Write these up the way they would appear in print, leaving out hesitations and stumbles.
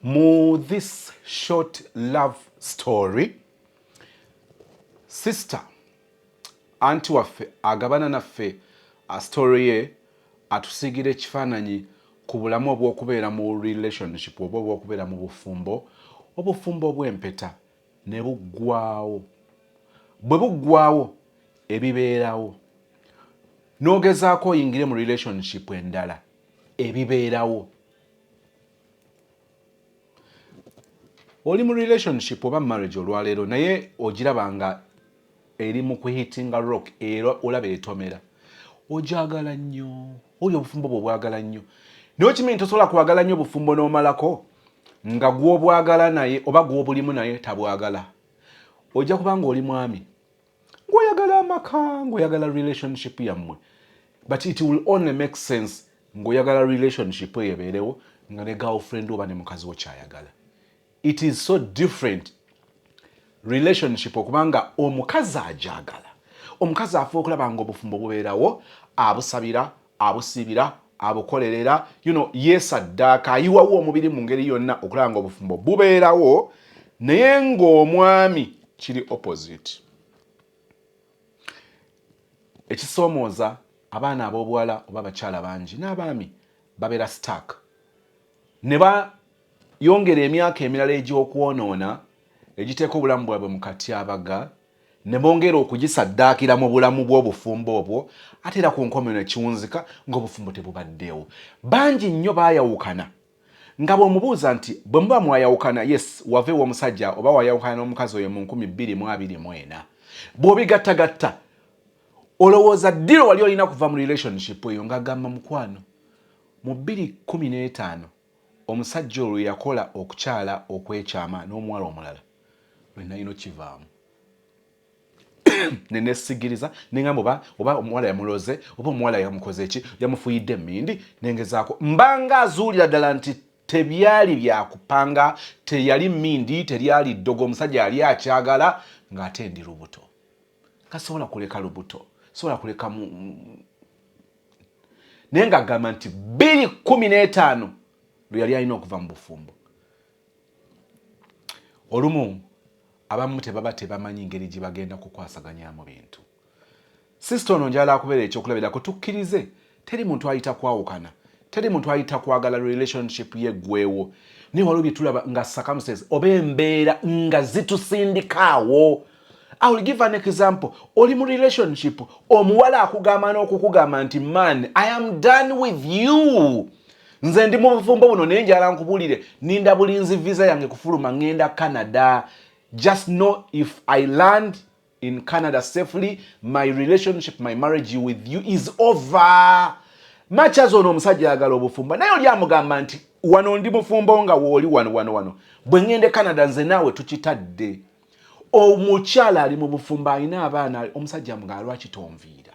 Mu this short love story, sister anti waffe agabana naffe a story ye atusigira ekifaananyi ku bulamu obw'okubeera mu relationship oba obw'okubeera mu bufumbo, obufumbo obw'empeta ne buggwaawo. Bwe buggwaawo ebibeerawo, n'ogezaako oyingire mu relationship endala ebibeerawo. Oli mu relationship oba marriage olwaleero naye ogiraba nga eri mu kuhitinga rock era olaba etomera, ogyagala nnyo, oli obufumbo bwe obwagala nnyo. Naye okimanyi tosobola kwagala nnyo obufumbo n'omalako nga gw'obwagala naye oba gw'obulimu naye tabwagala. Ojja kubanga oli mwami ng'oyagala amaka, ng'oyagala relationship yammwe, but it will only make sense ng'oyagala relationship eyo ebeerewo nga ne girlfriend oba ne mukazi wo kyayagala. It is so different relationship okubanga omukazi ajagala, omukazi afa okulaba nga obufumbo bubeerawo, abusabira, abusiibira, abukolerera, yeesaddaaka, ayiwawo omubiri mu ngeri yonna okulaba nga obufumbo bubeerawo, naye ng'omwami kiri opposite. Ekisoomooza abaana ab'obuwala oba abakyala bangi n'abaami babeera stuck, ne bayongera emyaka emirala egy'okwonoona egiteeka obulamu bwabwe mu katyabaga, ne bongera okugisaddaakira mu bulamu bw'obufumbo obwo, ate era ku nkomerero ne kiwunzika ng'obufumbo tebubaddeewo. Bangi nnyo baayawukana nga bw'omubuuza nti bwe muba mwayawukana, yes, wave w'omusajja oba wayawukana n'omukazi oyo mu 2024, bw'obigattagatta olowooza ddiro wali olina kuva mu relationship eyo ng'agamba mukwano mu 2015 omusajja olwo yakola okukyala okwekyama n'omuwala omulala lwe nalina okivaamu. Nenesigiriza nengamba oba omuwala yamuloze oba omuwala yamukoze ki, yamufuyidde emmindi, nengezaako mbanga azuulira ddala nti tebyali byakupanga, teyali mmindi, teryali ddogo, omusajja yali akyagala ng'ate ndi lubuto. Kasobola kuleka lubuto, sobola kuleka naye ng'agamba nti 2015 lwe yali alina okuva mu bufumbo. Olumu abamu tebaba tebamanyi ngeri gye bagenda kukwasaganyamu bintu. Sister ono njala akubeera ekyokulabirako, tukkirize teri muntu ayita kwawukana, teri muntu ayita kwagala relationship ye gwewo, naye waliwo bye tulaba nga circumstances oba embeera nga zitusindikaawo. I will give an example. Oli mu relationship, omuwala akugamba n'okukugamba nti man, I am done with you. Nze ndi mu bufumbo buno naye njala nkubuulire ninda bulinzi visa yange kufuluma ngenda Canada. Just know if I land in Canada safely, my relationship, my marriage with you is over. Much as ono omusajja ayagala obufumbo, naye oli amugamba nti wano ndi mufumbo nga wooli wano. Bwe ngende Canada nze naawe tukitadde. Omukyala ali mu bufumbo alina abaana, omusajja amugamba lwaki tonviira?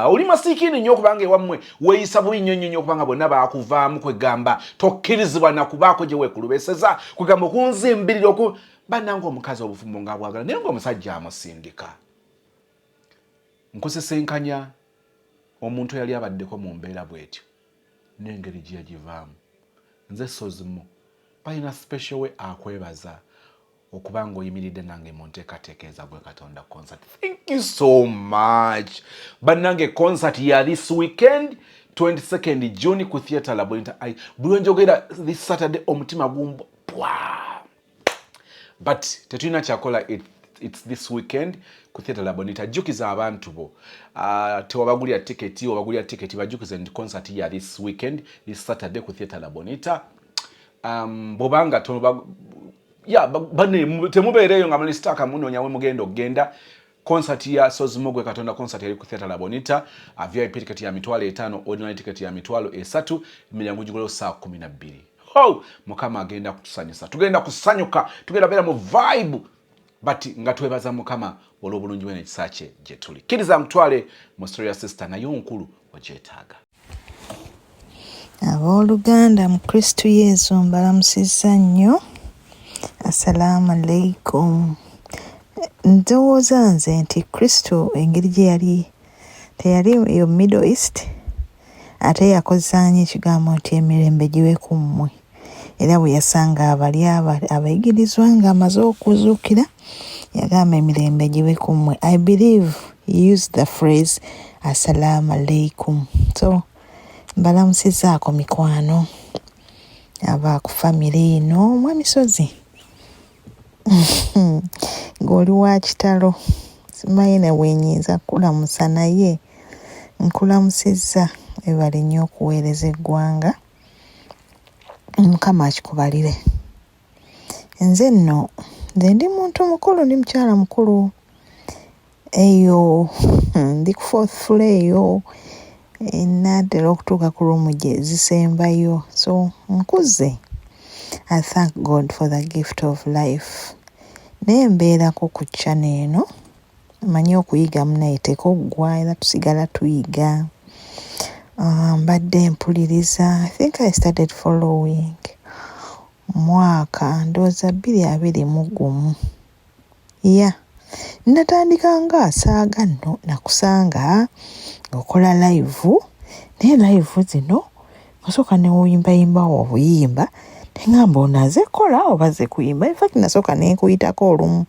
Oli masiikini nnyo okubanga ewammwe weeyisa bubi nnyo okubanga bonna baakuvaamu, kwegamba tokkirizibwa na kubaako gye weekulubeseza, kwegamba okunzimbirira bannanga omukazi obufumbo ng'abwagala naye ng'omusajja amusindika. Nkusisenkanya omuntu eyali abaddeko mu mbeera bw'etyo n'engeri gye yagivaamu. Nze Sozimu balina special way akwebaza okubanga oyimiridde nange mu nteekateeka eza gwe Katonda concert. Thank you so much. Bannange concert ya this weekend 22nd June ku Theatre Labonita. Buli njogera this Saturday omutima gumbo. But tetulina kyakola, it's this weekend ku Theatre Labonita. Jjukiza abantu bo. Tewabagulira tiketi bajjukize nti concert ya this weekend, this Saturday ku Theatre Labonita. Bobanga temubeereyo nga mulistaka munoonya we mugenda okgenda. Concert ya Sozimu gwe Katonda concert yali ku Theatre Labonita. VIP ticket ya mitwalo 5, ordinary ticket ya mitwalo 3, emiryango gigulawo saa 12. Mukama agenda kutusanyusa, tugenda kusanyuka, tugenda beera mu vibe, but nga twebaza Mukama olw'obulungi bwe n'ekisa kye gye tuli. Kkiriza mutwale mu story ya sister naye onkulu ogyetaaga. Abooluganda mu Kristo Yesu mbalamusizza nnyo. Assalamu alaikum. Ndowooza nze nti Kristo engeri gye yali teyali yo Middle East ate yakozesa nnyo ekigambo nti emirembe gibe ku mmwe. era bwe yasanga abali abayigirizwa ng'amaze okuzuukira yagamba emirembe gibe ku mmwe. I believe he used the phrase assalamu alaikum. So mbalamusizaako mikwano aba ku famire eno Mwamisozi. Ng'oli wa kitalo simanyi ne bwenyinza kulamusa naye nkulamusizza ebale nnyo okuweereza eggwanga. Mukama akikubalire. Nze nno ndi muntu mukulu, ndi mukyala mukulu eyo ndi ku fourth floor eyo naddala okutuuka ku ruumu gye zisembayo. So nkuze. I thank God for the gift of life. Naye mbeerako ku channel eno manyi okuyiga munayeteeka oggwa era tusigala tuyiga. Mbadde mpuliriza. I think I started following mwaka ndowooza 2021. Natandika nga saaga nno nakusanga ng'okola live, naye live zino osooka ne oyimbayimbawo obuyimba neŋŋamba onaze kola oba ze kuyimba. In fact nasooka ne nkuyitako olumu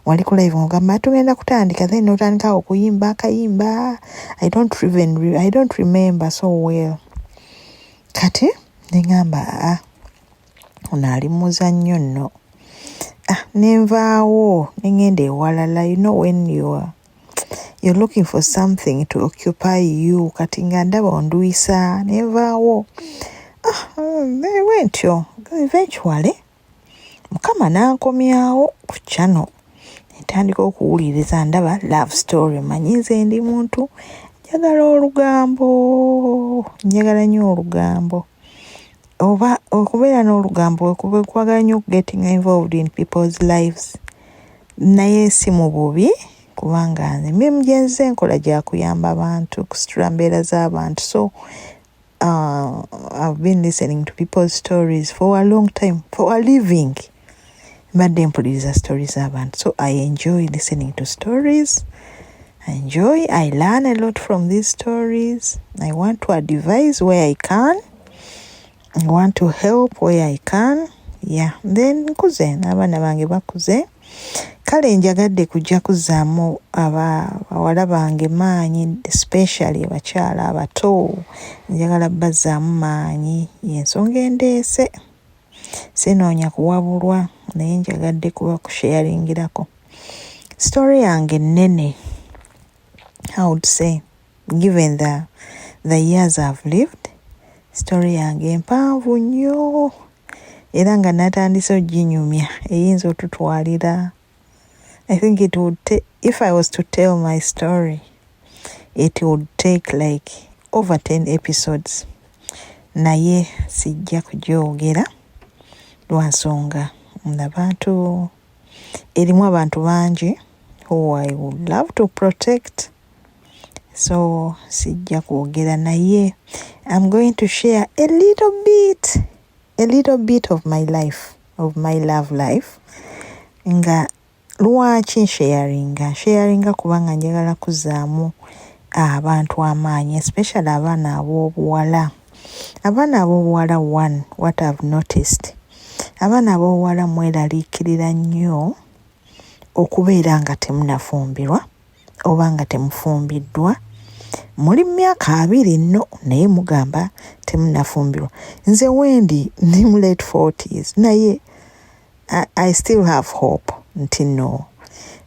wali ku live ng'ogamba tugenda kutandika, then n'otandikawo okuyimba akayimba. I don't remember so well. Kati neŋŋamba ono ali muzannyo nno. Nenvaawo nengenda ewalala. You know when you're looking for something to occupy you, kati nga ndaba onduyisa nenvaawo. Wentyo eventually Mukama n'ankomyawo ku channel ntandika okuwuliriza ndaba love story. Manyi nze ndi muntu njagala olugambo, njagala nnyo olugambo oba okubeera n'olugambo kwagala nnyo getting involved in people's lives. Naye si mu bubi kubanga nze mirimu gye nze nkola gya kuyamba abantu, kusitula mbeera z'abantu. So I've been listening to people's stories for a long time, for a living. Mbadde mpuliriza stories z'abantu. So I enjoy listening to stories. I learn a lot from these stories. I want to advise where I can. I want to help where I can. Then nkuze n'abaana bange bakuze. Kale njagadde kujja kuzaamu abawala bange maanyi, especially abakyala abato. Njagala bazzaamu maanyi, y'ensonga endeese. Sinoonya kuwabulwa naye njagadde kuba kusharingirako. Story yange nnene, I would say, given the years I've lived. Story yange mpanvu nnyo era nga natandise oginyumya eyinza otutwalira. I think it would take, if I was to tell my story, it would take like over 10 episodes. Naye sijja kugyogera lwansonga n'abantu, erimu abantu bangi who I would love to protect. So sijja kwogera naye I'm going to share a little bit of my life, of my love life. Nga lwaki sharinga kubanga njagala kuzaamu abantu amaanyi, especially abaana ab'obuwala. Abaana ab'obuwala, one, what I've noticed, abaana ab'obuwala mweraliikirira nnyo okubeera nga temunafumbirwa oba nga temufumbiddwa. Muli myaka 20 nno naye mugamba temunafumbirwa. Nze wendi ndi mu late 40s naye I still have hope nti no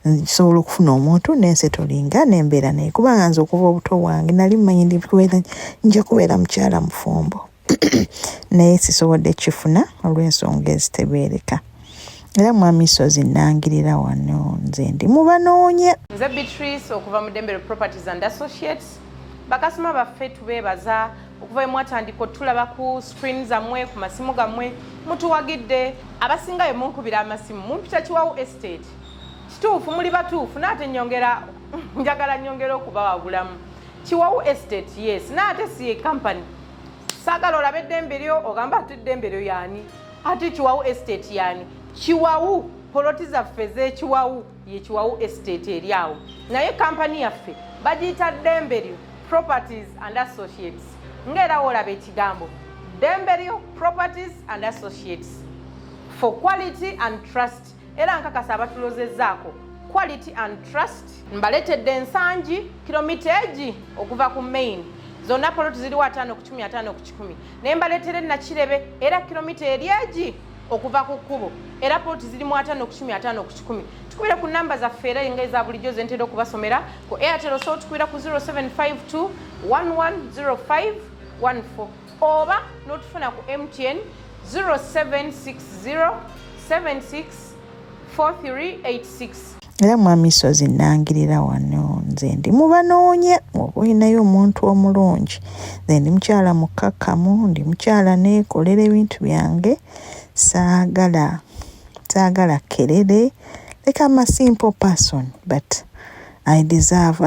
nsobola okufuna omuntu nensetolinga nembeera naye, kubanga nze okuva obuto bwange nali mmanyi nja kubeera mukyala mufumbo naye sisobodde kifuna olw'ensonga ezitebeereka. Era Mwamisozi nangirira wano nze ndi mubanoonya. Nze Beatrice okuva mu Dembere Properties and Associates. Bakasima baffe tubeebaza okuva mwatandika tulaba ku screen zammwe ku masimu gammwe mutuwagidde. Abasingayo munkubira amasimu mumpita Kiwawu Estate. Kituufu muli batuufu naate njagala nyongera okubawabulamu. Kiwawu Estate, yes, naate si company. Saagala olabe Dembere ogamba ati Dembere yaani ati Kiwawu Estate yaani. Kiwawu poloti zaffe z'Ekiwawu ye Kiwawu Estate eri awo. Naye kampani yaffe bagiyita Dembere Properties and Associates. Ng'era olaba ekigambo Dembelio Properties and Associates for quality and trust. Era nkakasa abatulozezzaako quality and trust. Mbaletedde ensangi kilomita egi okuva ku main. Zonna poloti ziri wa 5 ku 10 5 ku 10. Ne mbaletere Nakirebe era kilomita eri egi okuva ku kkubo. Era poloti ziri mu 5 ku 10 5 ku 10. Tukubira ku namba zaffe era ngeza bulijjo zentera okubasomera ku Airtel so tukubira ku 0752 110514 oba notufuna ku MTN 0760 764386. Era mwami Sozi nangirira wano nze ndi mubanoonya oba olinayo omuntu omulungi nze ndi mukyala mukkakkamu ndi mukyala neekolera ebintu byange saagala kerere like I'm a simple person but I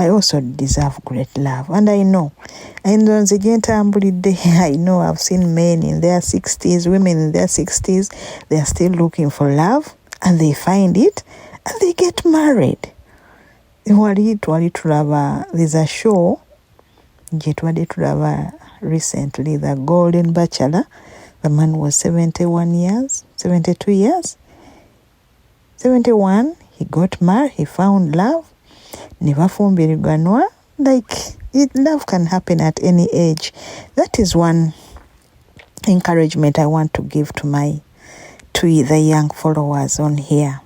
also deserve great love and I know nze gye ntambulidde I know I've seen men in their 60s, women in their 60s, they are still looking for love and they find it and they get married. Twali tulaba, there's a show gye twali tulaba recently, The Golden Bachelor. The man was 72 years, 71. He got married, he found love. Nibafumbirirwanwa, like love can happen at any age. That is one encouragement I want to give to the young followers on here.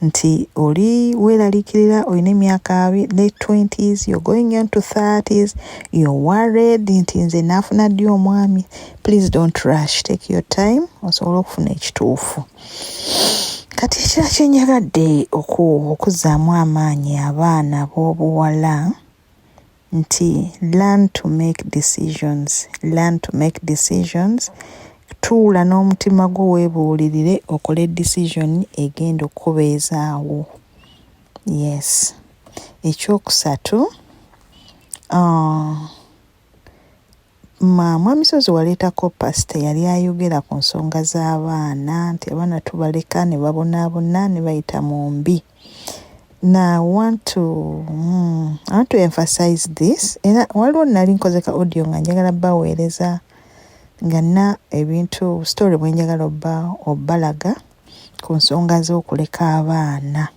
Nti oli welalikirira oyina emyaka late 20s, you're going into 30s, you're worried nti nze nafuna ddi omwami. Please don't rush, take your time osobola okufuna ekituufu. Kati ekira kyenyagadde okuzzaamu amaanyi abaana b'obuwala nti learn to make decisions. Tuula n'omutima gwo weebuulirire okole decision egenda okubeezaawo. Yes. Ekyokusatu, Mwami Sozi waleetako pasita yali ayogera ku nsonga z'abaana nti abaana tubaleka ne babonaabona ne bayita mu mbi. Now I want to emphasize this. Era waliwo nali nkozeka audio nga njagala baweereza nga nna ebintu story bwe njagala obbalaga ku nsonga z'okuleka abaana.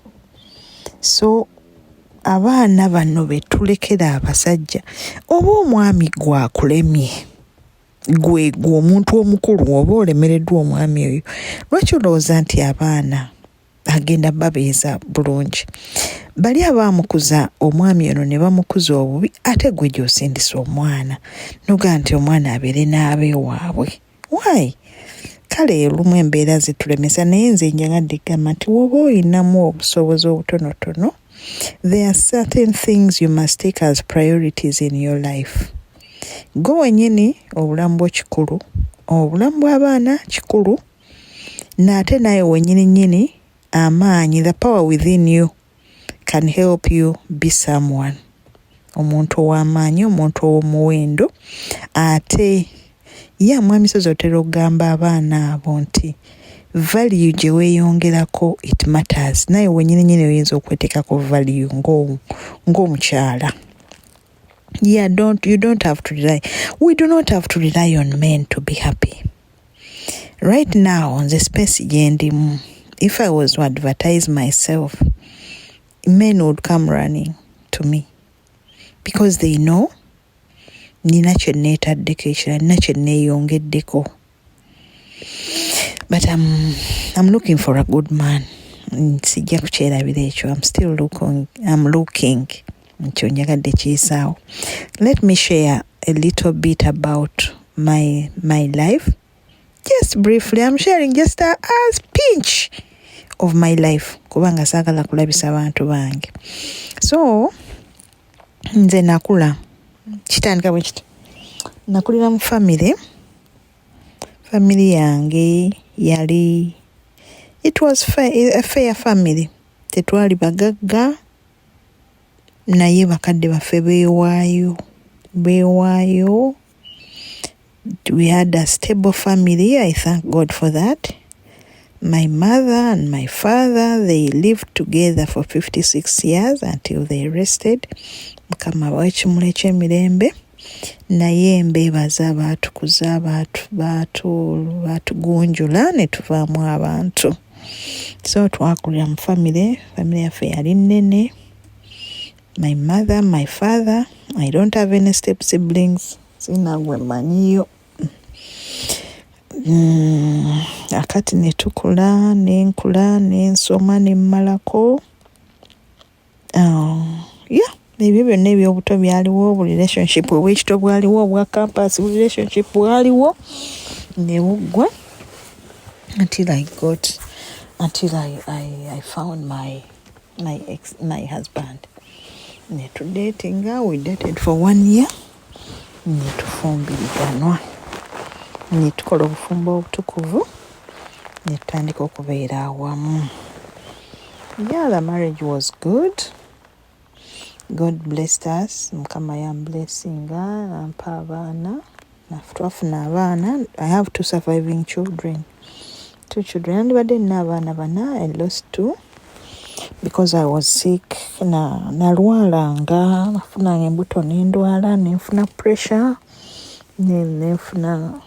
So abaana bano betulekera abasajja oba omwami gwakulemye gwe omuntu omukulu oba olemereddwa omwami oyo, lwaki olowooza nti abaana agenda babeeza bulungi? Bali abaamukuza omwami ono ne bamukuza obubi, ate gwe gy'osindisa omwana noga nti omwana abeere n'abeewaabwe. Why? Kale olumu embeera zitulemesa, naye nze njagadde gamba nti woba oyinamu obusobozi obutonotono, there are certain things you must take as priorities in your life. Go wenyini obulamu bwo kikulu, obulamu bw'abaana kikulu, n'ate naye wenyini nyini amaanyi, the power within you can help you be someone. Omuntu ow'amaanyi, omuntu ow'omuwendo. Ate Mwami Sozi otera okugamba abaana abo nti value gye weeyongerako it matters. Naye wenyini nyini oyinza okweteekako value ng'omukyala. Yeah, you don't have to rely. We do not have to rely on men to be happy. Right now, on the space gyendimu, if I was to advertise myself, men would come running to me because they know nina kye neetaddeko ekirala, nina kye neeyongeddeko. But I'm looking for a good man. Sijja kukyerabira ekyo. I'm looking. Nkyo njagadde kiyisaawo. Let me share a little bit about my life. Just briefly, I'm sharing just a pinch of my life kubanga saagala kulabisa abantu bange. So nze nakula kitandika bwe kiti, nakulira mu family yange yali, it was a fair family. Tetwali bagagga naye bakadde baffe beewaayo. We had a stable family. I thank God for that. My mother and my father, they lived together for 56 years until they rested. Mukama w'ekimuli eky'emirembe. naye mbeebaza baatukuza baatugunjula ne tuvaamu abantu. So twakulira mu family yaffe yali nnene. My mother, my father, I don't have any step siblings. Sina gwe mmanyiyo. Akati ne tukula, nenkula, nensoma, nemmalako. Ebyo byonna eby'obuto byaliwo, buli relationship obwekito bwaliwo, obwa campus buli relationship bwaliwo, ne buggwa until I found my husband. Ne tudatinga, we dated for 1 year. Ne tufumbiriganwa. Ne tukola obufumbo obutukuvu. Ne tutandika okubeera awamu. Yeah, the marriage was good. God blessed us. Mukama yamblessinga, nampa abaana. Twafuna abaana. I have 2 surviving children. 2 children. Ndibadde nina abaana bana. I lost 2 because I was sick. Nalwalanga, nafunanga embuto n'endwala, nenfuna pressure, nenfuna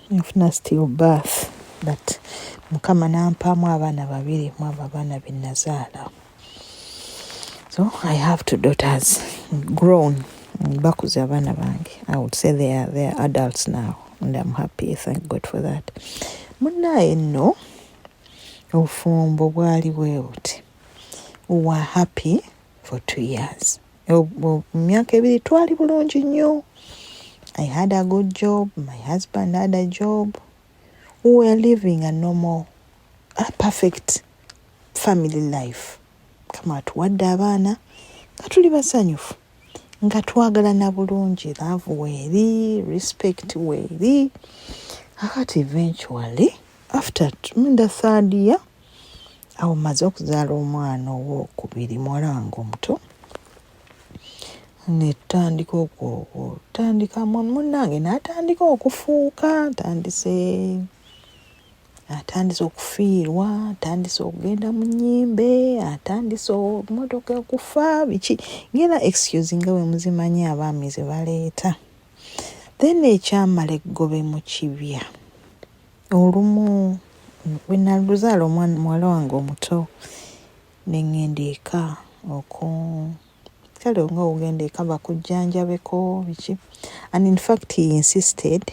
stillbirth. But Mukama nampaamu abaana 2 mu abo abaana be nazaala. So I have 2 daughters, grown. Bakuze abaana bange. I would say they are adults now, and I'm happy. Thank God for that. Munnaye nno obufumbo bwali bwe buti. We were happy for 2 years. Myaka 2 twali bulungi nnyo. I had a good job. My husband had a job. We were living a perfect family life. Kama atuwadde abaana nga tuli basanyufu, nga twagalana bulungi, love weeri, respect weeri. Akati eventually after the 3rd year awo maze okuzaala omwana owookubiri, muwala wange omuto. Ne tutandika munnange n'atandika okufuuka, atandise okufiirwa, atandise okugenda mu nnyimbe, atandise emmotoka okufa, biki ngera excuse nga bwe muzimanyi abaami ze baleeta. Then ekyamala eggobe mu kibya. Olumu bwe naluzaala muwala wange omuto ne ŋŋenda eka kale nga ogenda eka bakujjanjabeko biki. And in fact he insisted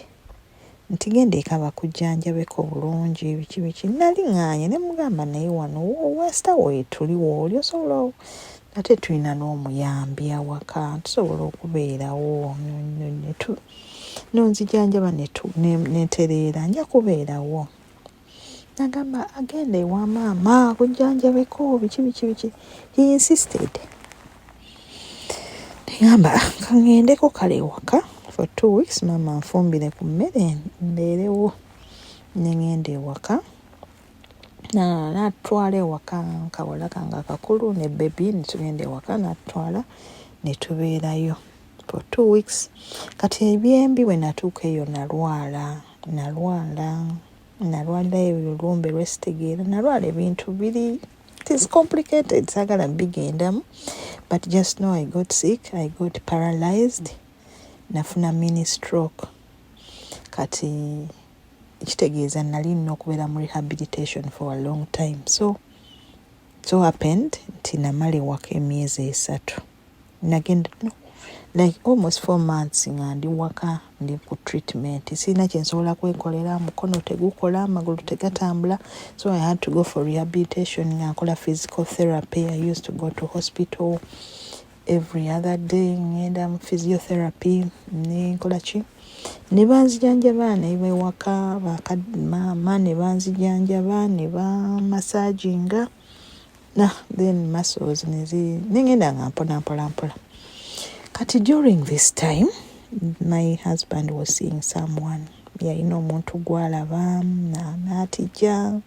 nti genda eka bakujjanjabeko bulungi biki. Nali ŋŋaanye ne mugamba naye wano wasita weetuli wooli osobola ate tulina n'omuyambi awaka, tusobola okubeerawo. Nonzijanjaba netereera nja kubeerawo. Nagamba agenda ewa maama akujjanjabeko biki. He insisted. Ngamba kangendeko kale ewaka for 2 weeks, maama nfumbire ku mmere mbeerewo. Ne ngenda ewaka. Natwala ewaka nkawala kange akakulu ne baby, ne tugenda ewaka natwala ne tubeerayo for 2 weeks. Kati ebyembi bwe natuuka eyo nalwala olumbe lwesitegeera, nalwala ebintu biri. It is complicated, sagala bigendamu, but just know I got sick, I got paralyzed, nafuna mini stroke. Kati ekitegeeza nali nina okubeera mu rehabilitation for a long time. So happened nti namala ewaka emyezi 3. Nagenda like almost 4 months nga ndi waka, ndi ku treatment. Sina kyensobola kwekolera, mukono tegukola, amagulu tegatambula. So I had to go for rehabilitation, nga nkola physical therapy. I used to go to hospital every other day, ngenda mu physiotherapy, nkola ki. Ne banzijanjaba ne bewaka, maama ne banzijanjaba, ne bamassaging. Then muscles nengenda nga mpola. Kati during this time, my husband was seeing someone. Yalina omuntu gw'alaba n'atijja.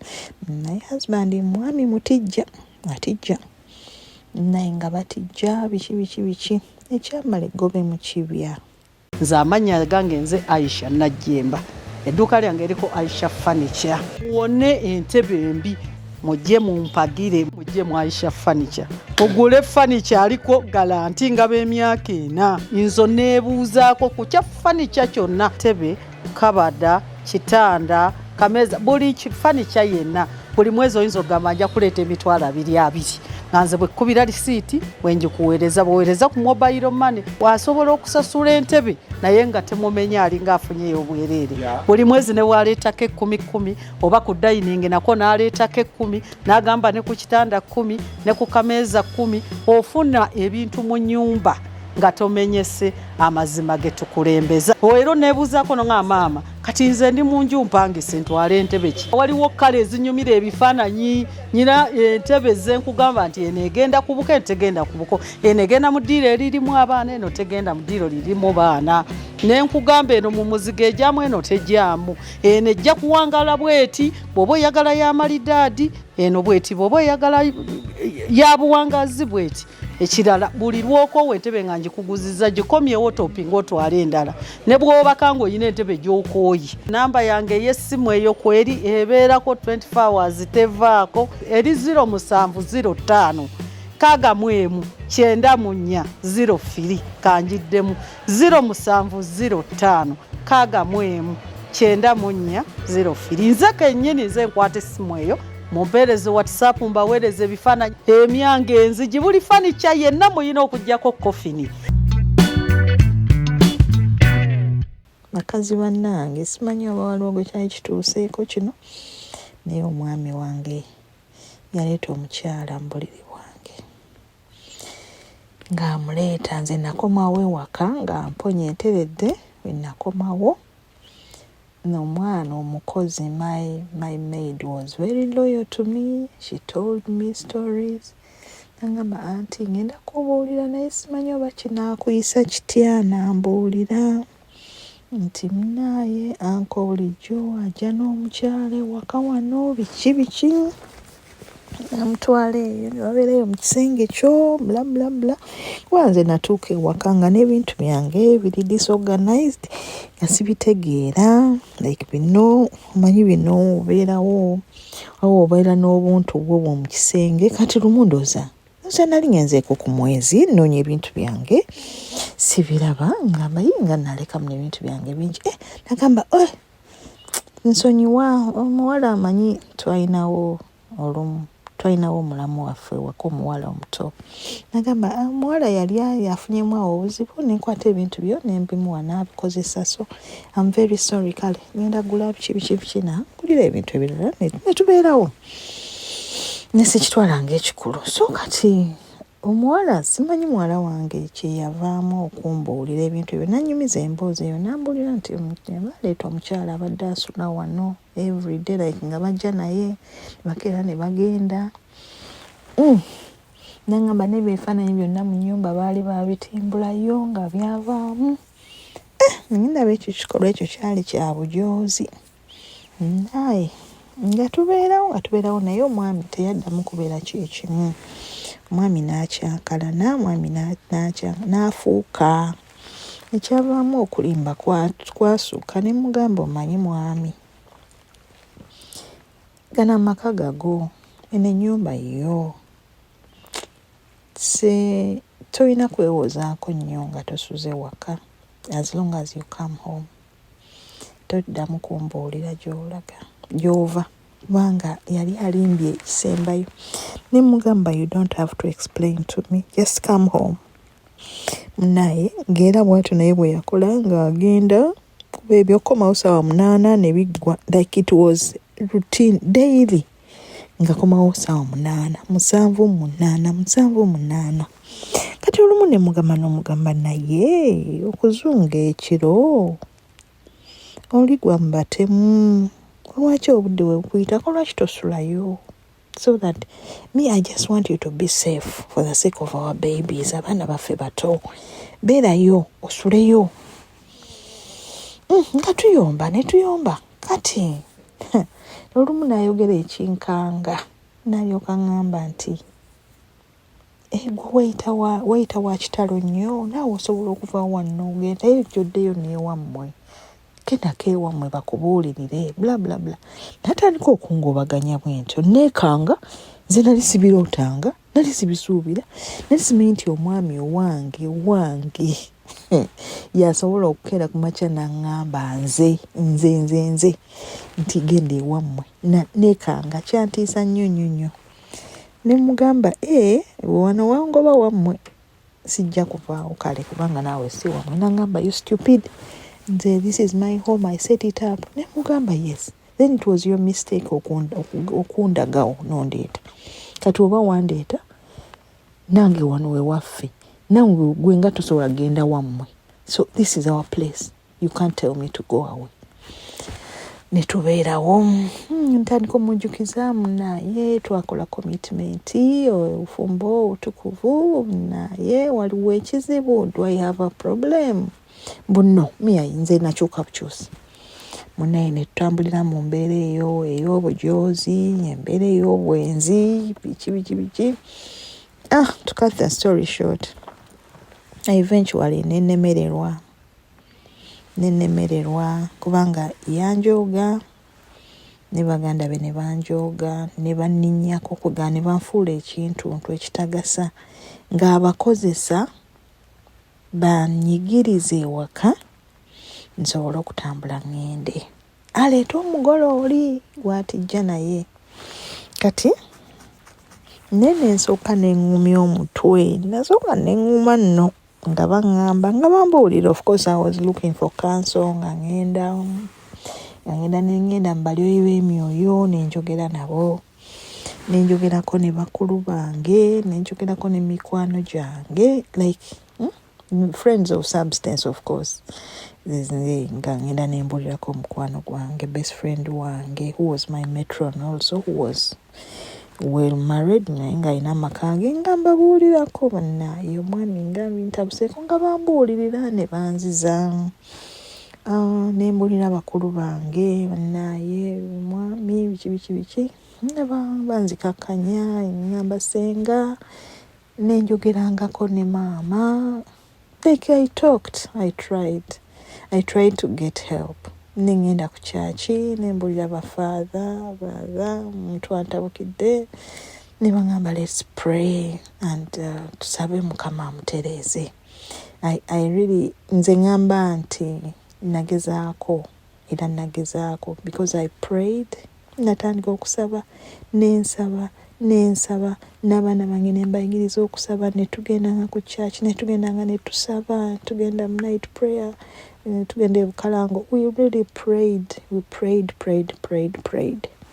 My husband mwami mutijja, atijja. Naye nga batijja biki. Ekyamala eggobe mu kibya. Nze amannya gange nze Aisha Najjemba. Edduuka lyange eriko Aisha Furniture. Wone entebe embi mujje mumpagire, mujje mu Aisha Furniture. ogule fanica aliko galanti nga b'emyaka 4 nzo neebuuzaako ku kya fanica kyonna tebe kabada kitanda kameza buli fanica yenna buli mwezi oyinza ogamba nja kuleeta emitwalo 2 nga nze bwekubira lisiiti bwenjikuweereza buweereza ku mobile money wasobola okusasula entebe naye nga temumenya alinga afunyeyo obwereere buli mwezi ne waleetako 10 oba ku dining nako n'aleetako 10 n'agamba ne ku kitanda 10 ne ku kameeza 10 ofuna ebintu mu nnyumba nga tomenyese amazima getukulembeza oero nebuuzaako no nga maama kati nze ndi mu nju mpangise ntwale entebe ki waliwo kale ezinyumira ebifaananyi nyina entebe ze nkugamba nti eno egenda kubuka eno tegenda kubuko eno egenda mu ddiiro eririmu abaana eno tegenda mu ddiiro lirimu baana ne nkugamba eno mu muzigo ejyamu eno tejyamu eno ejja kuwangala bweti bw'oba oyagala y'amalidaadi eno bweti bw'oba oyagala yabuwangazi bweti ekirala buli lwokoowa entebe nga njikuguziza gikomyewo topinga otwala endala ne bw'obaka ng'olina entebe gy'okooyi namba yange ey'essimu eyo kweri ebeerako 24 hours tevaako eri 0705 kagamu 94 kanjiddemu 0705 kagamu 94 nze kennyini nze nkwata essimu eyo mumpeereze WhatsApp mbaweereze ebifaananyi emyange enzigi buli fanica yenna muyina okugjako kofini. Bakazi bannange simanyi oba waliwo gwe kyali kituuseeko kino naye omwami wange yaleeta omukyala mu buliri bwange ng'amuleeta nze nakomawo ewaka nga mponya enteredde we nakomawo n'omwana omukozi my maid was very loyal to me. She told me stories nangamba anti ngenda kubuulira naye simanyi oba kinaakuyisa kitya nambuulira nti munaye anko bulijjo ajja n'omukyala ewaka wano biki namutwala eyo ne babeerayo mu kisenge kyo bla kuba nze natuuka ewaka nga n'ebintu byange biri disorganized nga sibitegeera like bino omanyi bino obeerawo awo obeera n'obuntu bwo mu kisenge kati lumu ndooza nze nali ngenzeeko ku mwezi nnoonya ebintu byange sibiraba ngamba yinga nalekamu n'ebintu byange bingi nagamba nsonyiwa omuwala amanyi twalinawo omulamu waffe waka omuwala omuto nagamba omuwala yali yafunyemu awo obuzibu nenkwata ebintu byo nembimuwa n'abikozesa so I'm very sorry kale ngenda gula biki nagulira ebintu ebirala netubeerawo nesikitwala ng'ekikulu so kati omuwala simanyi muwala wange kyeyavaamu okumbuulira ebintu ebyo nanyumiza emboozi eyo nambuulira nti baleeta omukyala abadde asula wano everyday like nga bajja naye bakeera ne bagenda nangamba n'ebyefaananyi byonna mu nnyumba baali babitimbulayo nga byavaamu ndaba ekyo kikolwa ekyo kyali kya bujoozi naye nga tubeerawo naye omwami teyaddamu kubeera kyekimu omwami n'akyankalana omwami n'afuuka ekyavaamu okulimba kwasuuka ne mugamba omanyi mwami gana amaka gago eno ennyumba yo tolina kwewozaako nnyo nga tosuze waka as long as you come home toddamu kumbuulira gy'ova kubanga yali alimbye ekisembayo ne mugamba you don't have to explain to me just come home naye ng'era bwatyo naye bwe yakola ng'agenda kuba ebyokomawo saawa 8 ne biggwa like it was routine daily nga komawo saawa 8 7 kati olumu ne mugamba naye okuzunga ekiro oligwa mu batemu lwaki obudde we bukuyitako lwaki tosulayo so that I just want you to be safe for the sake of our babies abaana baffe bato beerayo osuleyo nga tuyomba kati olumu nayogera ekinkanga nalyoka ngamba nti gwe weyita wa kitalo nnyo naawe osobola okuva wano ogenda ejjoddeyo neewammwe kendako ewammwe bakubuulirire bla natandika okungobaganya bwentyo neekanga nze nali sibirootanga nali sibisuubira, nali simanyi nti omwami owange yasobola okukeera ku makya n'aŋŋamba nze nti genda ewammwe nekanga kyantiisa nnyo. Ne mugamba wano wangoba wammwe sijja kuvaawo kale kubanga naawe si wammwe. N'aŋŋamba you stupid, nze this is my home, I set it up. Ne mugamba yes, then it was your mistake okundagawo nondeeta. Kati oba wandeeta nange wano we waffe, nange gwe nga tosobola genda wammwe, so this is our place, you can't tell me to go away. Ne tubeerawo ntandika omujjukizaamu naye twakola commitment ofumbo obutukuvu naye waliwo ekizibu, do I have a problem? Buno nze nakyuka bukyusi munaye ne tutambulira mu mbeera eyo ey'obujoozi, embeera ey'obwenzi, biki. To cut the story short, I eventually nenemererwa kubanga yanjooga ne baganda be ne banjooga ne banninnyako okugaa ne banfuula ekintu ekitagasa ng'abakozesa banyigiriza ewaka nsobole okutambula ngende. Aleeta omugole oli gw'atijja naye kati nene nsooka neŋŋumya omutwe, nasooka neŋŋuma nno nga baŋŋamba nga bambuulira. Of course I was looking for counsel nga ngenda mu balyoyi b'emyoyo nenjogera nabo, nenjogerako ne bakulu bange, nenjogerako ne mikwano gyange, like friends of substance of course. Nga ngenda nembuulirako omukwano gwange, best friend wange who was my matron also, who was well married naye nga alina amaka ge, nga mbabuulirako bannaye omwami nga bintabuseeko nga bambuulirira ne banziza. Nembuulira bakulu bange bannaye omwami biki ne banzikakkanya, ngamba senga, nenjogerangako ne maama. Like I talked, I tried to get help. Nengenda ku kyaki nembuulira bafather omuntu antabukidde ne baŋŋamba let's pray and tusabe Mukama amutereeze. I really nze ŋŋamba nti nagezaako because I prayed, natandika okusaba nensaba n'abaana bange ne mbayigiriza okusaba, ne tugendanga ku church, ne tugendanga ne tusaba, tugenda mu night prayer, tugenda ebukalango. We really prayed. We prayed.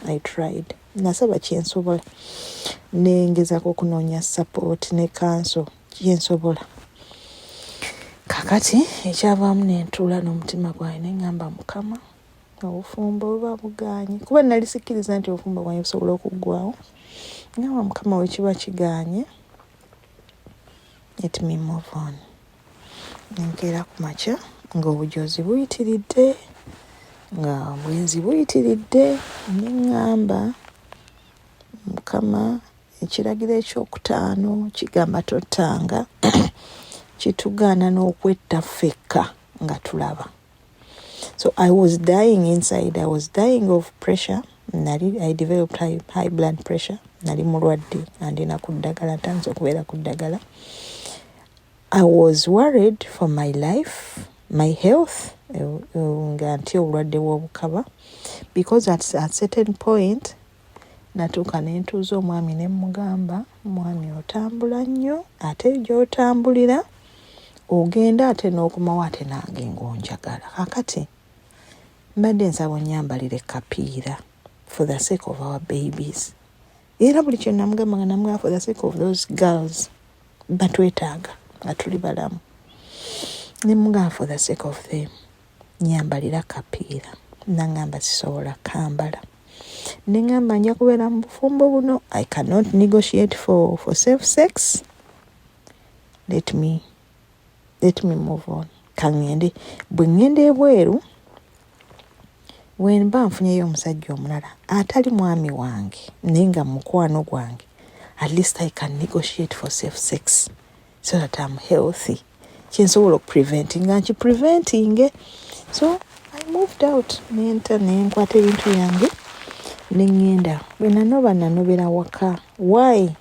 I tried. Nasaba kyensobola. Nengezaako okunoonya support ne counsel kyensobola. Kakati ekyavaamu nentuula n'omutima gwange ne ŋŋamba Mukama obufumbo oba buganye, kuba nali sikkiriza nti obufumbo bwange busobola okuggwawo. Ngamba Mukama we kiba kiganye, let me move on. Nenkeera ku makya ng'obujoozi buyitiridde, nga obwenzi buyitiridde, ne ŋŋamba Mukama ekiragiro ekyokutaano kigamba tottanga kitugaana n'okwetta ffekka nga tulaba. So I was dying inside. I was dying of pressure. I developed high blood pressure. Nali mulwadde andina ku ddagala, ntandise okubeera ku ddagala. I was worried for my life, my health, nga nti obulwadde bw'obukaba, because at a certain point natuuka ne ntuuza omwami ne mugamba, mwami otambula nnyo, ate gy'otambulira ogenda ate n'okumawo ate nange ng'onjagala. Kakati mbadde nsaba onnyambalire kapiira for the sake of our babies. Era buli kye namugamba nga namugamba for the sake of those girls batwetaaga nga tuli balamu. Ne mugamba for the sake of them nyambalira kapiira. Nangamba sisobola kambala. Ne ngamba nja kubeera mu bufumbo buno. I cannot negotiate for safe sex. Let me move on. Kangende bwe ngende ebweru when nfunyeyo omusajja omulala atali mwami wange naye nga mukwano gwange, at least I can negotiate for safe sex so that I'm healthy. Kyensobola okupreventing nga nkipreventing. So I moved out. Nenkwata ebintu yange ne ngenda. Bwe nanobera waka. Why?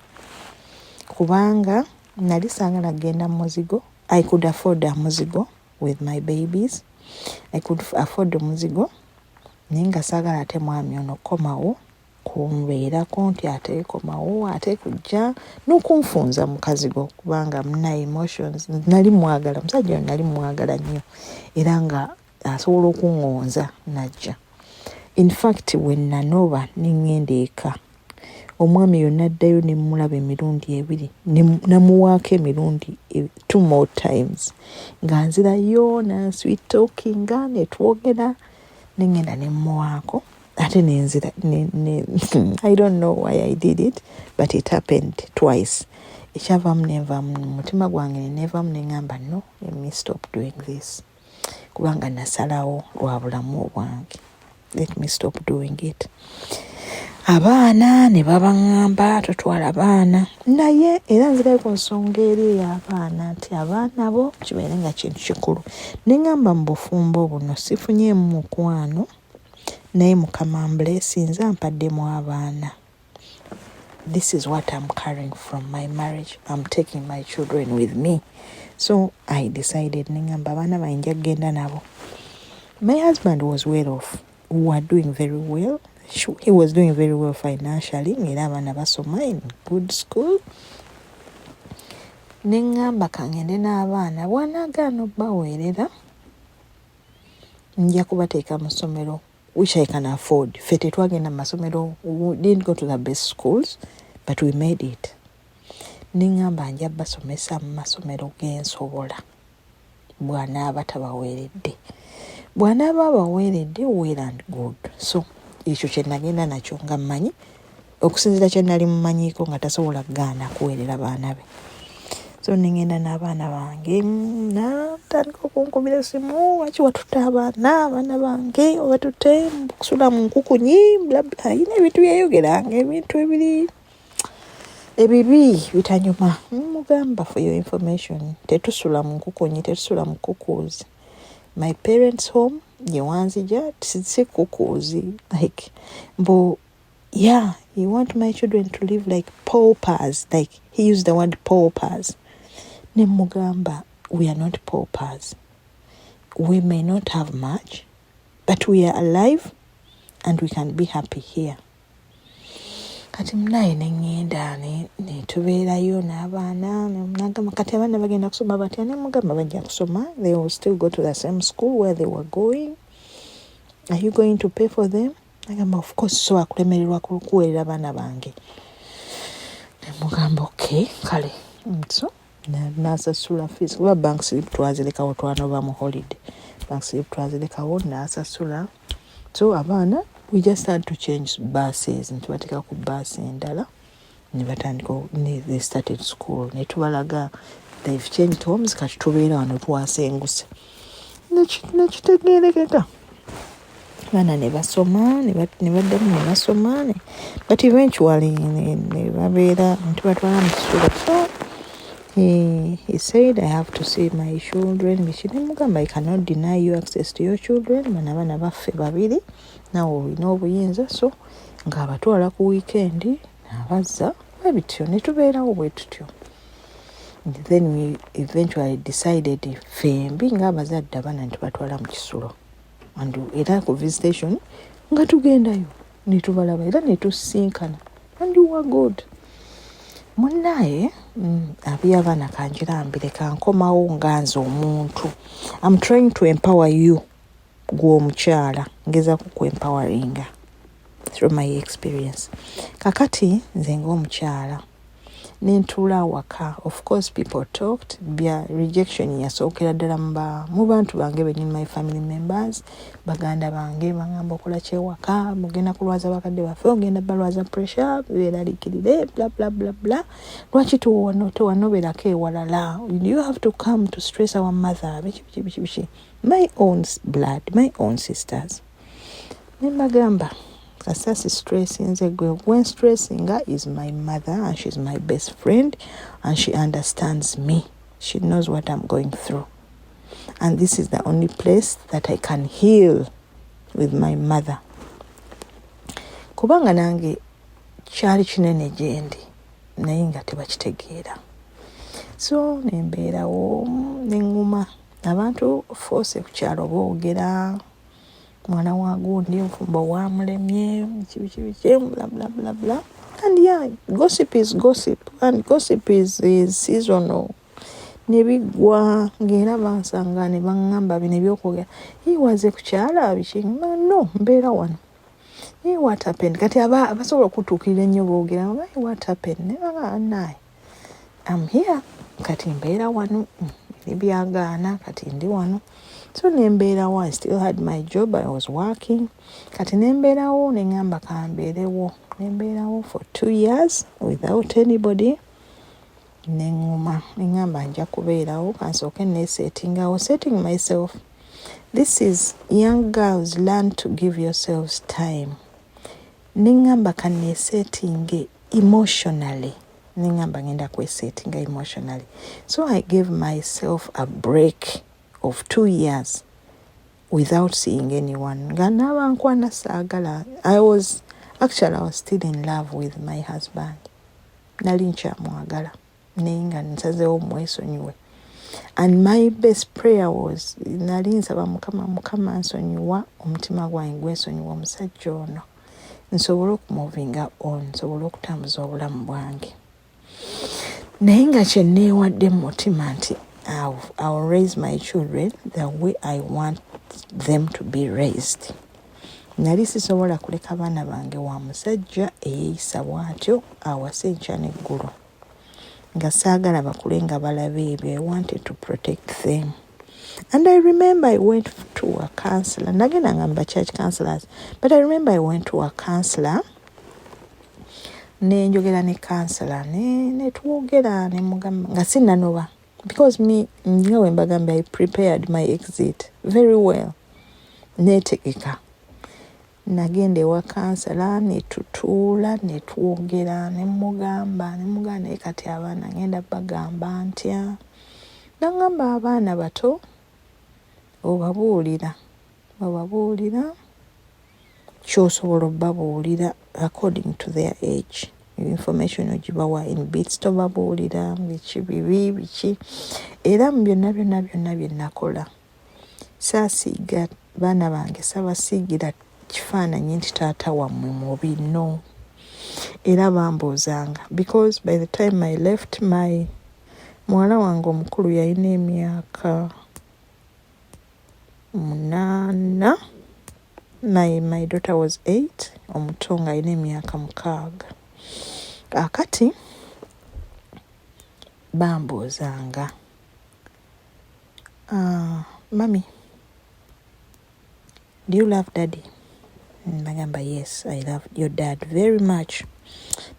kubanga nali saagala genda mu muzigo. I could afford a muzigo with my babies. I could afford omuzigo naye nga saagala ate mwami ono komawo kunbeerako nti ate komawo ate kujja n'okunfunza mukazi gwo kubanga muna emotions. Nali mwagala musajja ono, nali mwagala nnyo era nga asobola okuŋŋonza najja. In fact when nanoba nengenda eka omwami yonna addayo ne mmulaba emirundi 2 namuwaako emirundi 2 more times nga nzirayo na sweet talking nga netwogera nengenda ne mmuwaako ate nenzira I don't know why I did it but it happened twice. Ekyavaamu nenvaamu mutima gwange neneevaamu neŋŋamba no, let me stop doing this kubanga nasalawo lwa bulamu bwange. Let me stop doing it. Abaana ne babaŋŋamba totwala baana naye era nzirayo ku nsonga eri y'abaana nti abaana bo kibeere nga kintu kikulu. Neŋŋamba mu bufumbo buno sifunyeemu mukwano naye Mukama blessings ampaddemu abaana. This is what I'm carrying from my marriage. I'm taking my children with me. So I decided neŋŋamba abaana bange nja kgenda nabo. My husband was well off. We were doing very well. He was doing very well financially. Era abaana basoma in good school. Neŋŋamba kangende n'abaana bw'anaagaana obbaweerera nja kubateeka mu ssomero which I can afford. Ffe tetwagenda mu masomero. We didn't go to the best schools but we made it. Neŋŋamba nja basomesa mu masomero gensobola bw'anaaba tabaweeredde. Bw'anaaba abaweeredde well and good. So ekyo kye nagenda nakyo nga mmanyi okusinziira kye nali mumanyiiko nga tasobola kugaana kuweerera baana be. So nengenda n'abaana bange natandika okunkubira essimu, lwaki watutta abaana bange obatutte kusula mu nkukunyi ayina ebintu byeyogeranga ebintu ebiri ebibi bitanyuma. Mugamba for your information tetusula mu nkukunyi, tetusula mu kukuuzi. My parents home yewanzija si kukuuzi like mbo yeah, you want my children to live like paupers, like he used the word paupers. Ne mugamba we are not paupers. We may not have much but we are alive and we can be happy here. Kati munaye nengenda ne tubeerayo n'abaana nagamba kati abaana bagenda kusoma batya. Ne mugamba bajja kusoma. They will still go to the same school where they were going. Are you going to pay for them? Nagamba of course so akulemererwa kuweerera abaana bange. Ne mugamba okay kale. So nasasula fees kuba bank slip twazirekawo twanova mu holiday. Bank slip twazirekawo nasasula. So abaana we just had to change buses ntubateeka ku bus endala ne batandika they started school ne tubalaga they've changed homes kati tubeera wano twasenguse nekitegeerekeka. Abaana ne basoma ne baddamu ne basoma but eventually ne babeera ntubatwala mu kisulo. So he said I have to see my children. Mugamba I cannot deny you access to your children. Bano abaana baffe babiri nawe olina obuyinza so ng'abatwala ku weekend abazza bwebityo ne tubeerawo bwe tutyo. Then we eventually decided fembi ng'abazadde abaana nitubatwala mu kisulo and era ku visitation nga tugendayo ne tubalaba era ne tusinkana and we were good. Munnaye aby'abaana kanjirambire kankomawo nga nze omuntu. I'm trying to empower you gwe omukyala ngeza ku empoweringa through my experience. Kakati nze ng'omukyala nentuula waka. Of course people talked bya rejection yasookera ddala mu bantu bange bennyini my family members baganda bange bangamba okola kyewaka mugenda kulwaza bakadde baffe ogenda balwaza pressure beeraliikirire bla bla bla bla lwaki tewanoberako ewalala you have to come to stress our mother biki my own blood, my own sisters. Ne bagamba kasasi stress nze gwe when stressing is my mother and she's my best friend and she understands me. She knows what I'm going through. And this is the only place that I can heal with my mother. Kubanga nange kyali kinene gyendi. naye nga tebakitegeera. So nembeerawo neŋŋuma abantu force ku kyalo boogera mwana wa gundi enfumbo wamulemye biki bla bla bla bla. And yeah, gossip is gossip, and gossip is seasonal. Nebigwa ngera bansanga ne baŋŋamba bino ebyokwogera yiwaze ku kyala biki no mbeera wano. What happened? Kati abasobola okutuukirira ennyo boogera what happened? Ne baga naye I'm here. Kati mbeera wano ebyagaana kati ndi wano. So nembeerawo, I still had my job, I was working. Kati nembeerawo neŋŋamba kambeerewo. Nembeerawo for 2 years without anybody. Neŋŋamba nja kubeerawo kansooke neesettingawo, setting myself. This is young girls, learn to give yourselves time. Neŋŋamba kaneesettinge emotionally. Neŋŋamba ngenda kwesettinga emotionally. So I gave myself a break of 2 years without seeing anyone. Nga n'abankwana saagala. I was still in love with my husband. Nali nkyamwagala. Naye nga nsazeewo mwesonyiwe. And my best prayer was, nali nsaba Mukama nsonyiwa omutima gwange gwesonyiwa omusajja ono. Nsobole okumuvinga on, nsobole okutambuza obulamu bwange. Naye nga kye neewadde mu mutima nti I'll raise my children the way I want them to be raised. Nali sisobola kuleka baana bange wa musajja eyeeyisa bw'atyo awase enkya n'eggulu. Nga saagala bakule nga balaba ebyo. I wanted to protect them. And I remember I went to a counselor. Nagenda ngamba church counselors. But I remember I went to a counselor. Nenjogera ne counselor. Ne twogera ne mugamba. Nga sinnanoba. Because me, nga we mbagamba, I prepared my exit very well. Netegeka. Nagenda ewa kansala ne tutuula ne twogera ne mugamba naye kati abaana ngenda bagamba ntya. Nagamba abaana bato obabuulira ky'osobola obbabuulira according to their age. Information ogibawa in bits tobabuulira biki bibi biki. Era mu byonna bye nakola saasiiga baana bange sabasiigira kifaananyi nti taata wammwe mubi no. Era bambuuzanga because by the time I left muwala wange omukulu yalina emyaka 8. My daughter was 8. Omuto nga alina emyaka 6. Akati bambuuzanga Mami, do you love daddy? Nagamba yes, I love your dad very much.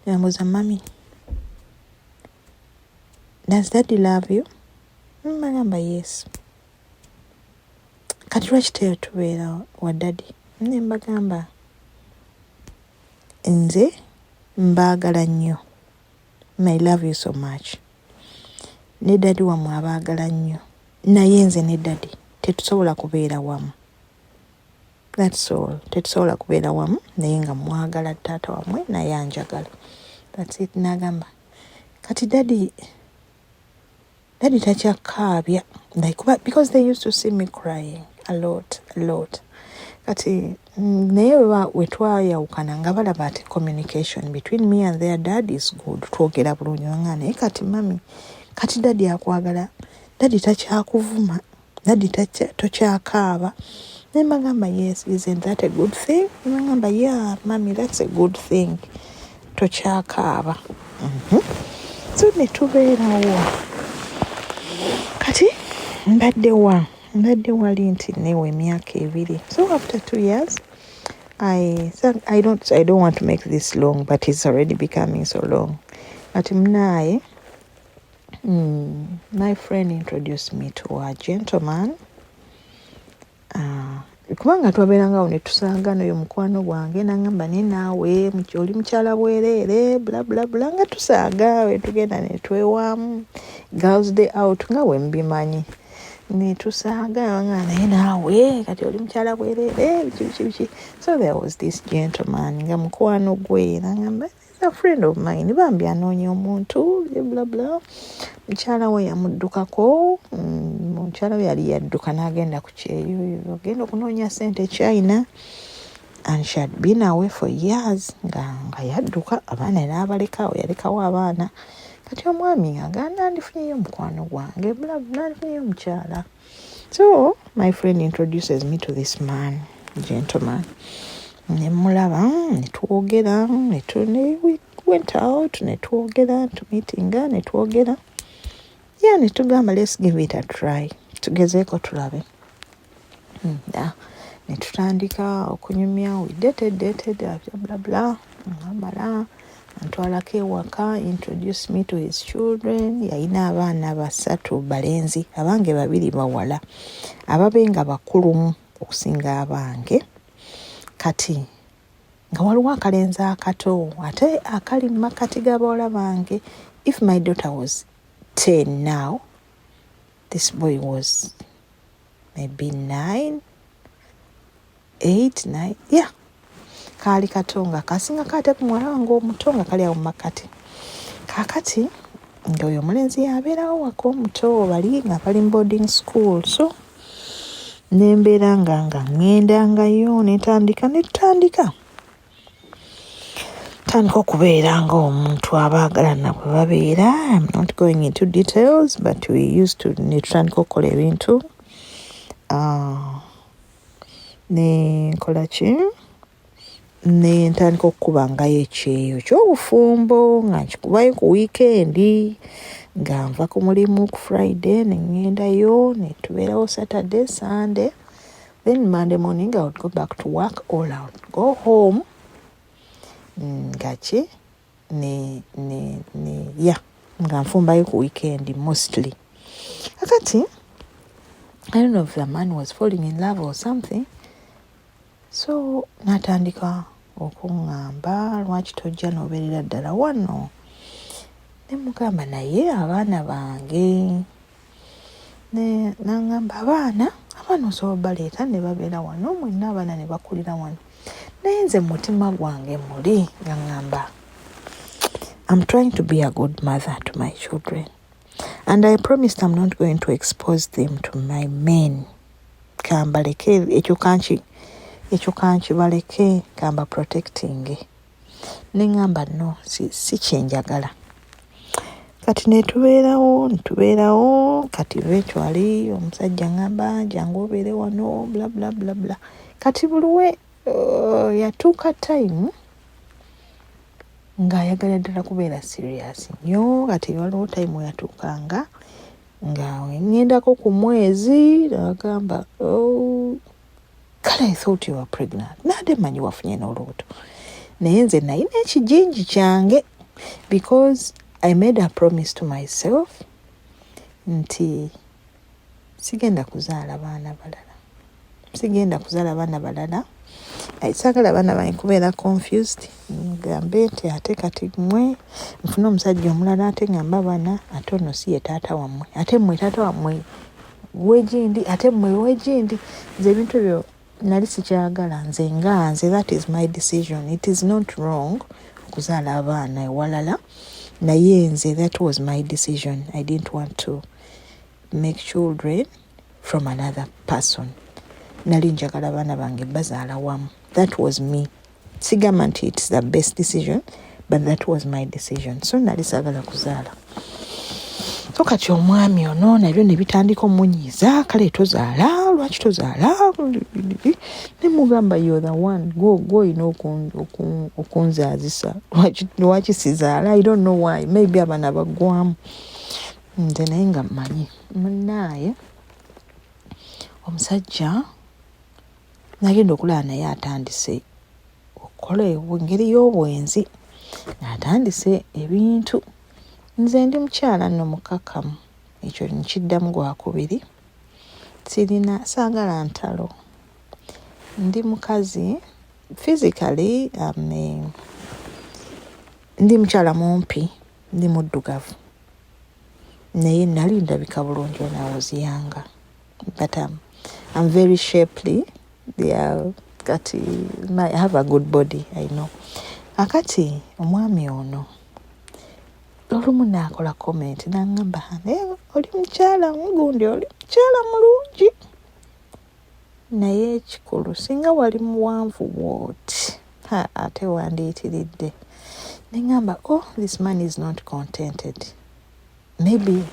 Nambuuza Mami, does daddy love you? Nagamba yes. Kati lwaki tetubeera wa daddy? Nembagamba nze mbaagala nnyo. I love you so much. Ne daddy wammwe abaagala nnyo. Naye nze ne daddy tetusobola kubeera wamu. That's all. Tetusobola kubeera wamu naye nga mwagala taata wammwe naye anjagala. That's it. Nagamba kati daddy takyakaabya because they used to see me crying a lot. Kati naye we twayawukana nga balaba ati communication between me and their dad is good. Twogera bulungi naye kati mami kati daddy akwagala, daddy takyakuvuma, daddy tokyakaaba. Nembagamba yes, isn't that a good thing? Nembagamba yeah mami, that's a good thing. Tokyakaaba. So ne tubeerawo. Kati mbadde wali nti newe emyaka 2. So after 2 years I don't want to make this long, but it's already becoming so long. Kati munaye my friend introduced me to a gentleman. Kubanga twabeerangawo ne tusangana oyo mukwano gwange nangamba ne naawe oli mukyala bwereere bla bla bla nga tusaaga we tugenda ne twewaamu girls day out nga we mbimanyi ne tusaaga nga naye naawe kati oli mukyala bwereere biki. So there was this gentleman nga mukwano gwe nangamba a friend of mine bambi anoonya omuntu bla bla mukyala we yamuddukako mukyala we yali yadduka n'agenda ku kyeyo agenda okunoonya ssente China and she had been away for years nga yadduka abaana n'abalekawo yalekawo abaana kati omwami agamba ndifunyeyo omukwano gwange bla bla ndifunyeyo omukyala. So my friend introduces me to this man, gentleman. Nemulaba netwogera we went out netwogera tumitinga netwogera netugamba let's give it a try tugezeeko tulabe netutandika okunyumya we dated bla bla amala antwalako ewaka introduce me to his children. Yalina abaana 3 balenzi abange 2 bawala ababenga bakulu okusinga abange. Kati nga waliwo akalenzi akato ate akali mu makati g'abawala bange. If my daughter was 10 now, this boy was maybe 9, 8, 9, yeah. Kaali katonga kasinga kate ku muwala wange omuto nga kali awo mu makati. Kakati nga oyo omulenzi yabeerawo waka omuto bali nga bali mu boarding school. So nembeera nga ŋŋendangayo netutandika okubeera ng'omuntu abaagalana bwe babeera. I'm not going into details but we used to netutandika okukola ebintu nenkola ki nentandika okukubangayo ekyeyo ky'obufumbo nga nkikubayo ku wiikendi nga nva ku mulimu ku Friday neŋŋendayo netubeerawo Saturday, Sunday, then Monday morning I would go back to work or I would go home ngaki nga nfumbayo ku weekend mostly. Akati I don't know if the man was falling in love or something, so natandika okuŋŋamba lwaki tojja n'obeerera ddala wano. Nemugamba naye abaana bange naŋŋamba abaana osobola baleeta ne babeera wano mwenna abaana ne bakulira wano. Naye nze mutima gwange muli nga ŋŋamba I'm trying to be a good mother to my children and I promised I'm not going to expose them to my men. Kambaleke ekyo kanki baleke kamba protecting. Neŋŋamba no si kyenjagala. Kati netubeerawo kati eventually omusajja ngamba jangu obeere wano bla bla bla bla. Kati buluwe yatuuka time ng'ayagala ddala kubeera serious nnyo. Kati waliwo time yatuukanga nga ŋŋendako ku mwezi agamba kale I thought you were pregnant. Nadde manyi wafunye n'olubuto. Naye nze nalina ekijinji kyange because I made a promise to myself nti sigenda kuzaala baana balala. Saagala abaana bange kubeera confused. Ngambe nti ate kati mmwe nfuna omusajja omulala ate ngamba bana ate ono si ye taata wammwe ate mmwe taata wammwe wegindi ate mmwe wegindi. Nze ebintu ebyo nali sikyagala nze nga nze. That is my decision. It is not wrong okuzaala abaana ewalala. Naye nze that was my decision. I didn't want to make children from another person. Nali njagala abaana bange bazaala wamu. That was me. Sigamba nti it's the best decision but that was my decision. So nali saagala kuzaala. So kati omwami ono nabyo ne bitandika omunyiiza kale tozaala lwaki tozaala. Nemugamba you're the one go ina okunzaazisa lwaki sizaala. I don't know why. Maybe abaana baggwamu. Nze naye nga mmanyi munaaye omusajja nagenda okulaba naye atandise okukola engeri y'obwenzi. Atandise ebintu. Nze ndi mukyala nno mukakamu. Ekyo nkiddamu gwakubiri. Saagala ntalo. Ndi mukazi physically ndi mukyala mumpi ndi muddugavu. Naye nali ndabika bulungi when I was younger. But I'm very shapely. I have a good body, I know. akati omwami ono olumu naakola comment n'aŋŋamba oli mukyala gundi oli mukyala mulungi naye ekikulu singa wali muwanvu bw'oti ate wandiitiridde ne ŋŋamba this man is not contented maybe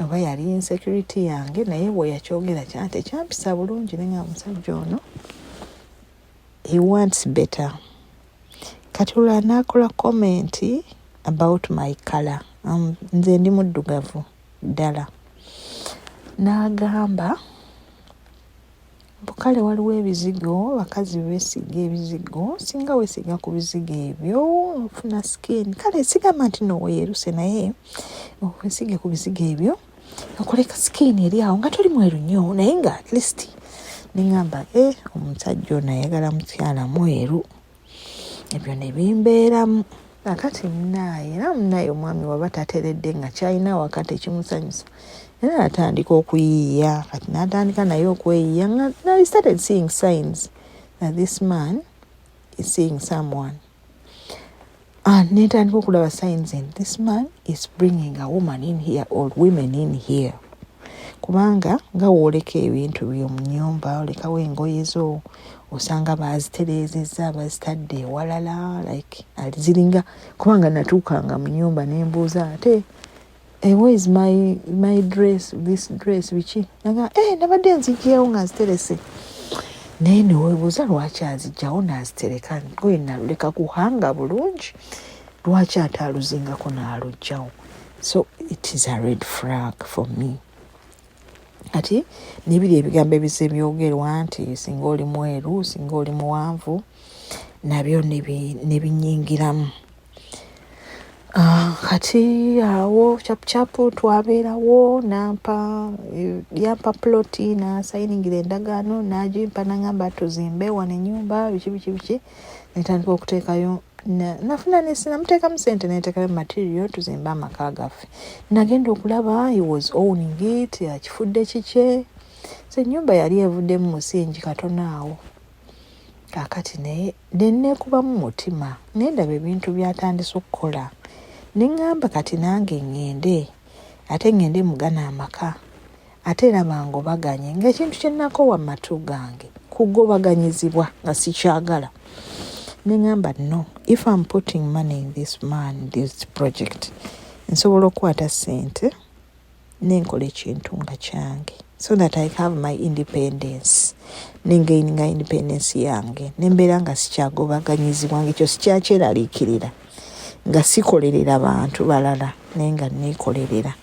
oba yali insecurity yange naye bwe yakyogera tekyampisa bulungi ne ŋŋamba musajja ono he wants better. Kati olwo naakola comment about my color. Nze ndi muddugavu ddala. N'agamba bukale waliwo ebizigo bakazi beesiga ebizigo singa weesiga ku bizigo ebyo ofuna skin kale sigamba nti noweeruse naye weesige ku bizigo ebyo okoleka skin eri awo nga toli mweru nnyo naye nga at least neŋŋamba omusajja ono ayagala mukyala mweru ebyo ne bimbeeramu akati munaaye omwami waba tateredde nga kyalina wakati ekimusanyusa era atandika okuyiiya kati n'atandika naye okweyiiya nga he started seeing signs that this man is seeing someone netandika okulaba signs and this man is bringing a woman in here or women in here kubanga nga wooleka ebintu by'omu nnyumba olekawo engoye zo osanga baazitereezezza bazitadde ewalala like ziringa kubanga natuukanga mu nnyumba ne mbuuza ate where is my dress this dress biki naga nabadde nzijjawo nga ziterese naye neweebuuza lwaki azijjawo n'azitereka ngoye naluleka kuhanga bulungi lwaki ate aluzingako n'alugjawo so it is a red flag for me. Ati nibiri ebigambo ebize byogerwa nti singa oli mweru singa oli muwanvu nabyo nebinyingiramu kati awo chapuchapu twabeerawo yampa ploti nasayiningira endagaano nagimpa naŋŋamba tuzimbe wano ennyumba biki netandika okuteekayo nafuna namuteekamu sente neteekayo material tuzimbe amaka gaffe nagenda okulaba he was owning it akifudde kikye so ennyumba yali evuddemu musingi katono awo kakati naye nenekubamu mutima nendaba ebintu byatandise okukola neŋŋamba kati nange ngende mugana amaka ate era bangobaganye ng'ekintu kyennakowa mu matu gange kugobaganyizibwa nga sikyagala neŋŋamba no if I'm putting money in this man this project nsobola okukwata ssente nenkola ekintu nga kyange so that I have my independence nengaininga independence yange nembeera nga sikyagobaganyizibwa ng'ekyo sikyakyeraliikirira nga sikolerera bantu balala naye nga neekolerera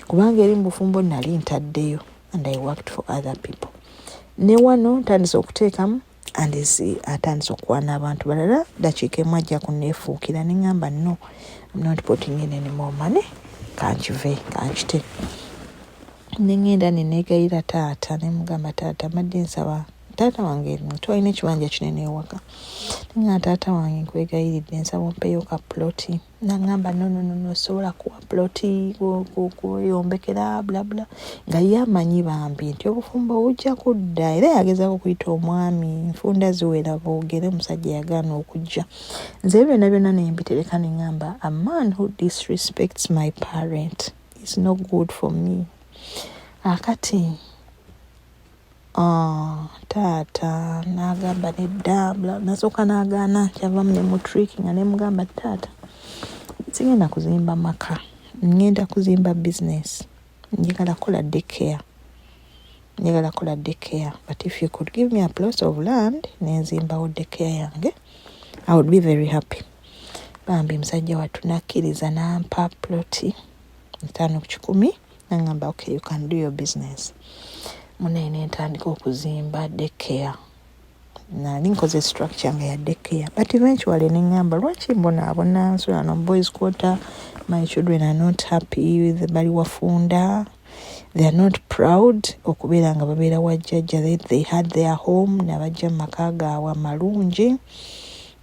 kubanga eri mu bufumbo nali ntaddeyo and I worked for other people ne wano ntandise okuteekamu atandise okwana abantu balala dakiika emu ajja kunneefuukira neŋŋamba no I'm not putting in any more money kankite neŋŋenda neneegayira taata nemugamba taata madde nsaba taata wange twalina ekibanja kinene ewaka nga taata wange nkwegayiridde nsaba ompeeyo ka ploti naŋŋamba no sobola kuwa ploti kuyombekera blabla nga ye amanyi bambi nti obufumbo bujja kudda era yagezaako okuyita omwami nfunda ziwera boogere omusajja yagaana okujja nze byonna byonna nembitereka neŋŋamba a man who disrespects my parent is not good for me akati taata n'agamba nedda nasooka n'agaana kyavamu ne mutriiki nga nemugamba taata sigenda kuzimba maka ngenda kuzimba business njagala kola daycare but if you could give me a plot of land nenzimbawo daycare yange I would be very happy bambi musajja wattu nakkiriza nampa ploti 5-10 nangamba okay you can do your business munene ntandika okuzimba daycare nali nkoze structure nga ya daycare but eventually neŋŋamba lwaki mbonaabona nsula no boys quarter my children are not happy with bali wafunda they are not proud okubeera nga babeera wajjajja they had their home nabajja mu maka gaabwe amalungi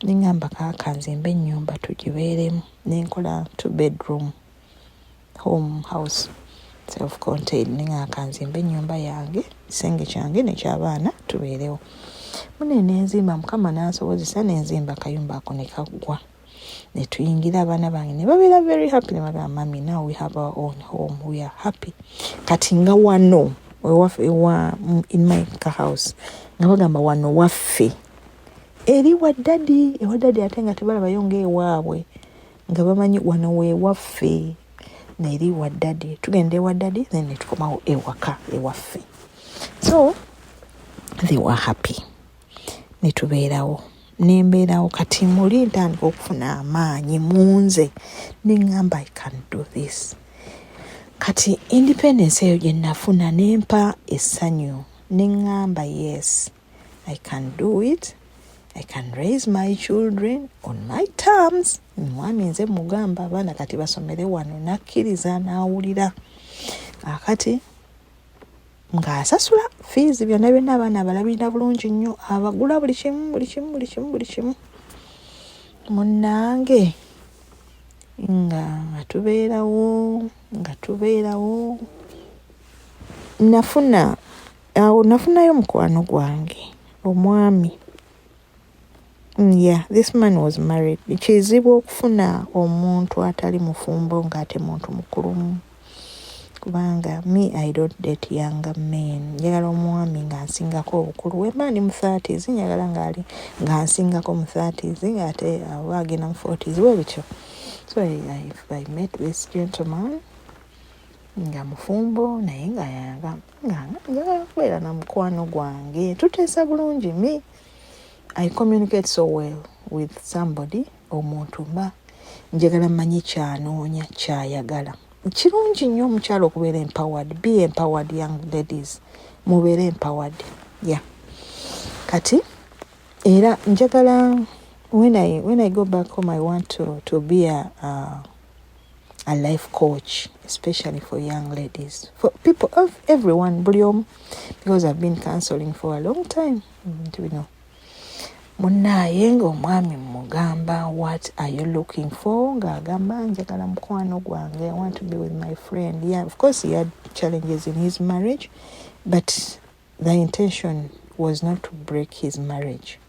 neŋŋamba kakanzimba ennyumba tugibeeremu nenkola 2-bedroom house self-contained neŋŋamba kanzimba ennyumba yange kisenge kyange neky'abaana tubeerewo Mune nenzimba Mukama n'ansobozesa nenzimba akayumba ako ne kaggwa. Ne tuyingira abaana bange ne babeera very happy ne bagamba mami now we have our own home, we are happy. Kati nga wano in my house nga bagamba wano waffe eri wa daddy ate nga tebalabayo ng'ewaabwe nga bamanyi wano we waffe neri wa daddy. Tugenda ewa daddy then ne tukomawo ewaka ewaffe. So they were happy. Ne tubeerawo nembeerawo kati muli ntandika okufuna amaanyi munze neŋŋamba I can do this. Kati independence eyo gye nafuna nempa essanyu neŋŋamba yes I can do it. I can raise my children on my terms. Mwami nze mugamba abaana kati basomere wano nakkiriza n'awulira. Akati ng'asasula fees byonna byonna abaana abalabirira bulungi nnyo abagula buli kimu. Munnange nga tubeerawo nafunayo mukwano gwange omwami. Yeah, this man was married. Kizibu okufuna omuntu atali mufumbo ng'ate muntu mukulu. Kubanga me I don't date younger men. Njagala omwami ng'ansingako obukulu. Wemba ndi mu 30s njagala ng'ansingako mu 30s ng'ate aba agenda mu 40s bwe bityo. So I met this gentleman nga mufumbo naye nga njagala kubeera na mukwano gwange. Tuteesa bulungi me. I communicate so well with somebody omuntu mba njagala mmanyi kyanoonya kyayagala. Kirungi nnyo omukyalo okubeera empowered. Be empowered young ladies. Mubeere empowered. Yeah. Kati era njagala when I go back home I want to be a life coach, especially for young ladies, for people of everyone, because I've been counseling for a long time. You know. Munnaye ng'omwami mugamba what are you looking for? Ng'agamba njagala mukwano gwange. I want to be with my friend. Yeah, of course he had challenges in his marriage, but the intention was not to break his marriage.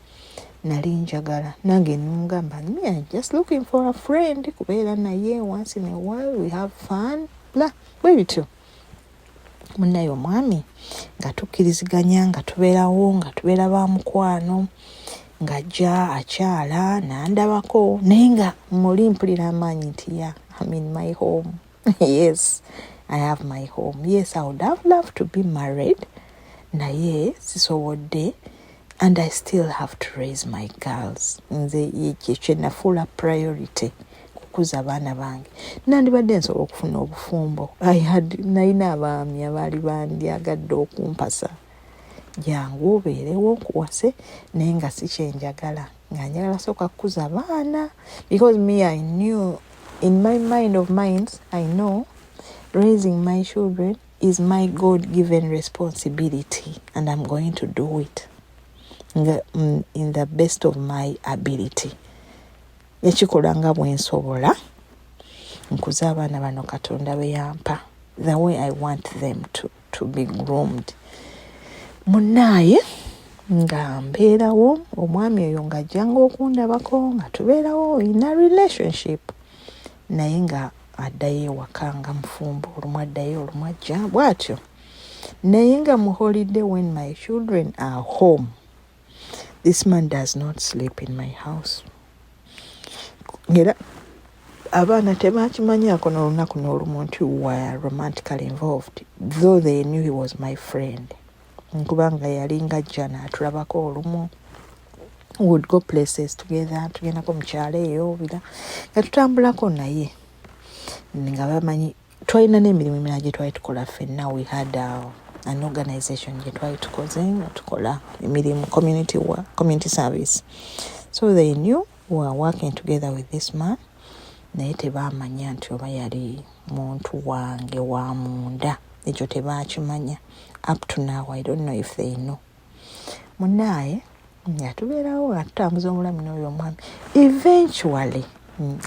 Nali njagala nange nimugamba me I'm just looking for a friend kubeera naye once in a while we have fun bla bwe bityo. Munnaye omwami nga tukkiriziganya nga tubeerawo nga tubeera ba mukwano ng'ajja akyala n'andabako naye nga muli mpulira amaanyi nti yeah, I'm in my home. Yes, I have my home. Yes, I would have loved to be married naye sisobodde and I still have to raise my girls. Nze ekyo nafuula priority kukuza abaana bange. Nandibadde nsobola okufuna obufumbo. Nalina abaami abaali bandyagadde okumpasa. Jangu obeerewo nkuwase naye nga si kyenjagala. Nga njagala sooka kukuza abaana. Because me I knew, in my mind of minds, I know raising my children is my God-given responsibility and I'm going to do it in the best of my ability. Ekikola nga bwe nsobola nkuza abaana bano Katonda be yampa the way I want them to be groomed. Munnaye nga mbeerawo omwami oyo ng'ajjanga okundabako nga tubeerawo in a relationship naye nga addayo ewaka nga mufumbo olumu addayo olumu ajja bw'atyo naye nga mu holiday when my children are home this man does not sleep in my house. Era abaana tebakimanyaako n'olunaku n'olumu nti we were romantically involved though they knew he was my friend. Nkubanga yalinga ajja n'atulabako olumu. Would go places together, tugendako mu kyalo eyo bira nga tutambulako naye nga bamanyi twalina n'emirimu emirala gye twali tukola ffenna. We had an organization gye twali tukoze nga tukola emirimu community service, so they knew we were working together with this man naye tebaamanya nti oba yali muntu wange wa munda. Ekyo tebaakimanya. Up to now I don't know if they know. Munnaye nga tubeerawo nga tutambuza omulamu n'oyo omwami eventually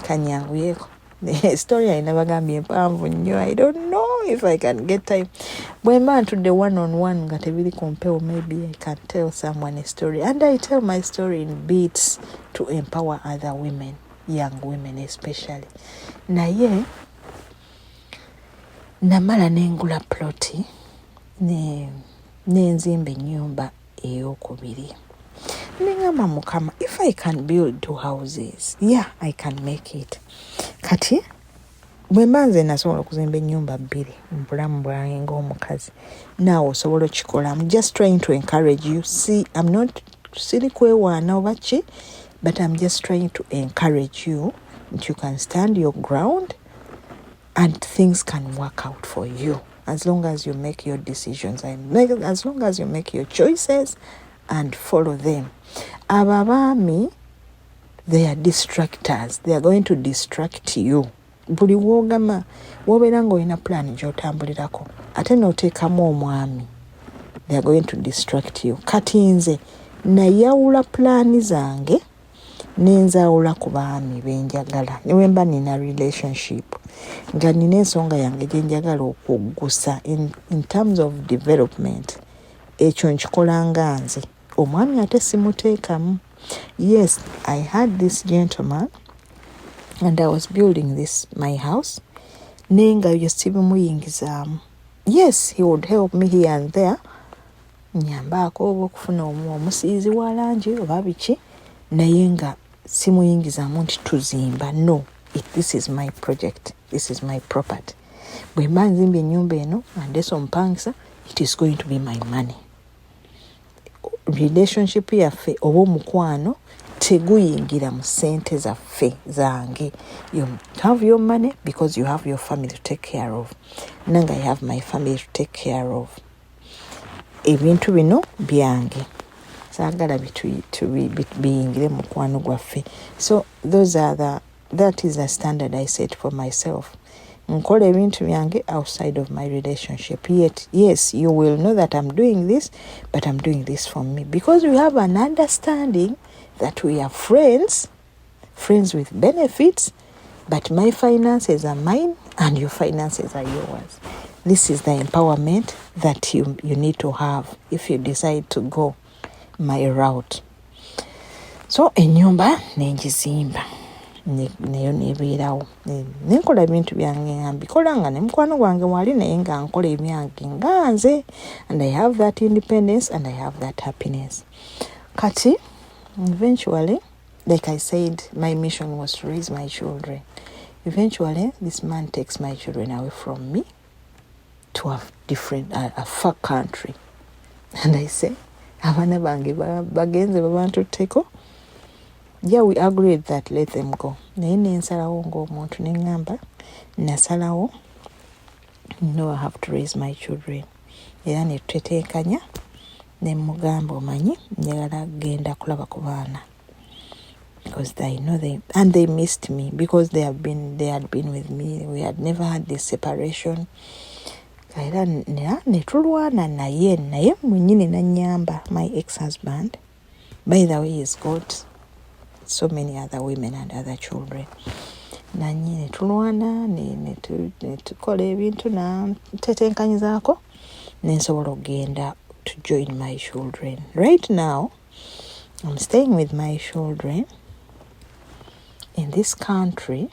kanyanguyeko story alina bagambye empanvu nnyo. I don't know if I can get time. When man to the one-on-one got a really compel, maybe I can tell someone a story. And I tell my story in bits to empower other women, young women especially. Naye, namala nengula ploti, nenzimba ennyumba ey'okubiri. Ningamba Mukama, if I can build 2 houses, yeah, I can make it. Kati, bwe mbanze nasobola okuzimba ennyumba 2 mu bulamu bwange ng'omukazi, naawe osobola okikola. I'm just trying to encourage you. See, I'm not siri kwewaana oba ki, but I'm just trying to encourage you that you can stand your ground and things can work out for you as long as you make your decisions and as long as you make your choices and follow them. Ababaami, they are distractors. They are going to distract you. Buli wogama wobeera ng'olina plan gy'otambulirako ate n'oteekamu omwami, they are going to distract you. Kati nze nayawula plaani zange nenzawula ku baami benjagala ne mba nina relationship nga nina ensonga yange gye njagala okuggusa in terms of development. Ekyo nkikola nga nze, omwami ate simuteekamu. Yes, I had this gentleman and I was building my house. Nenga yosibimuyingizaamu. Yes, he would help me here and there. Nyambaako oba okufuna omusiizi wa langi oba biki, naye nga simuyingizaamu nti tuzimba. No, this is my project. This is my property. Bwe mba nzimba ennyumba eno andeesa omupangisa, it is going to be my money. Relationship yaffe oba omukwano teguyingira mu ssente zaffe zange. You have your money because you have your family to take care of. Nanga I have my family to take care of. Ebintu bino byange. Saagala biyingire mu mukwano gwaffe. So that is the standard I set for myself. Nkola ebintu byange outside of my relationship. Yet, yes, you will know that I'm doing this, but I'm doing this for me. Because we have an understanding that we are friends with benefits, but my finances are mine and your finances are yours. This is the empowerment that you need to have if you decide to go my route. So, ennyumba nenjizimba. Neyo nebeerawo nenkola ebintu byange nga mbikola nga ne mukwano gwange wali naye nga nkola ebyange nga nze, and I have that independence and I have that happiness. Kati eventually, like I said, my mission was to raise my children. Eventually, this man takes my children away from me to a far country, and I say, abaana bange bagenze babantuteko. Yeah, we agreed that let them go. Naye nensalawo ng'omuntu neŋŋamba nasalawo, no, I have to raise my children. Era ne tuteteekanya ne mugamba omanyi njagala genda kulaba ku baana because I know and they missed me because they had been with me. We had never had this separation. Era ne tulwana naye mwennyini nannyamba, my ex-husband. By the way, he's got so many other women and other children. Nanyine tulwana ne tukola ebintu na tetenkanyizaako nensobola okugenda to join my children. Right now, I'm staying with my children in this country,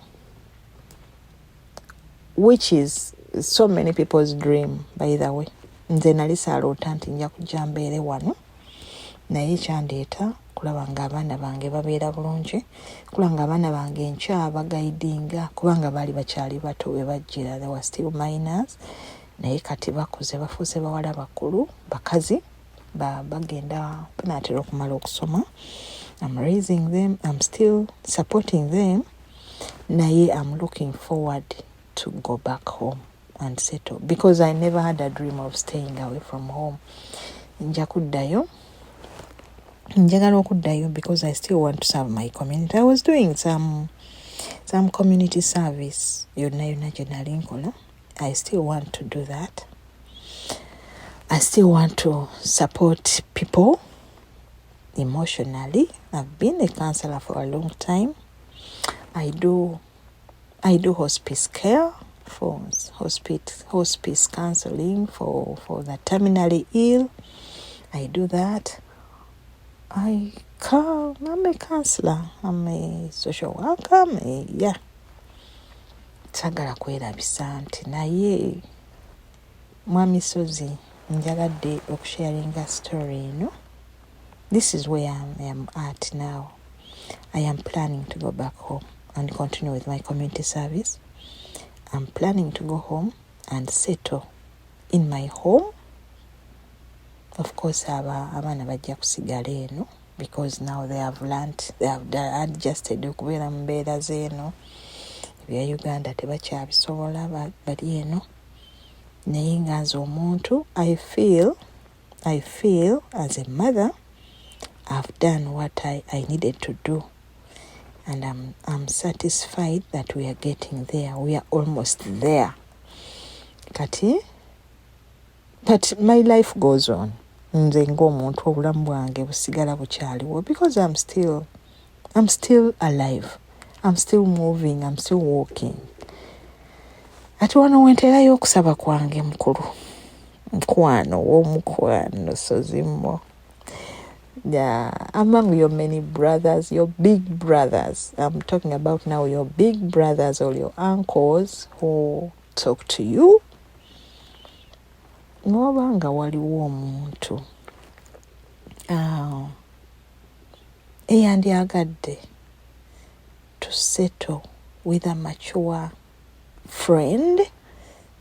which is so many people's dream, by the way. Nze nali saloota nti nja kujja mbeere wano, naye kyandeeta kulaba nga abaana bange babeera bulungi, kulaba nga abaana bange nkyabagaidinga kubanga baali bakyali bato we bajjira, they were still minors, naye kati bakuze bafuuse bawala bakulu, bakazi bagenda banaatera okumala okusoma. I'm raising them, I'm still supporting them, naye I'm looking forward to go back home and settle because I never had a dream of staying away from home. Njagala okuddayo because I still want to serve my community. I was doing some community service yonna gye nali nkola. I still want to do that. I still want to support people emotionally. I've been a counselor for a long time. I do hospice care for hospice counseling for the terminally ill. I do that. I'm a counselor. I'm a social worker. Sagala kwerabisa nti naye Mwami Sozi njagadde okusharinga story eno. This is where I am at now. I am planning to go back home and continue with my community service. I'm planning to go home and settle in my home. Of course, abaana bajja kusigala eno because now they have learnt, they have adjusted okubeera mu mbeera z'eno. Ebya Uganda tebakyabisobola bali eno. Naye nga nze omuntu, I feel as a mother, I've done what I needed to do. And I'm satisfied that we are getting there. We are almost there. Kati, but my life goes on. Nze ng'omuntu obulamu bwange busigala bukyaliwo because I'm still alive. I'm still moving. I'm still walking. Ati wano wenterayo okusaba kwange mukulu. Mukwano Sozimmo. Yeah, among your many brothers, your big brothers, I'm talking about now your big brothers or your uncles who talk to you. Nwabanga waliwo omuntu eyandyagadde to settle with a mature friend.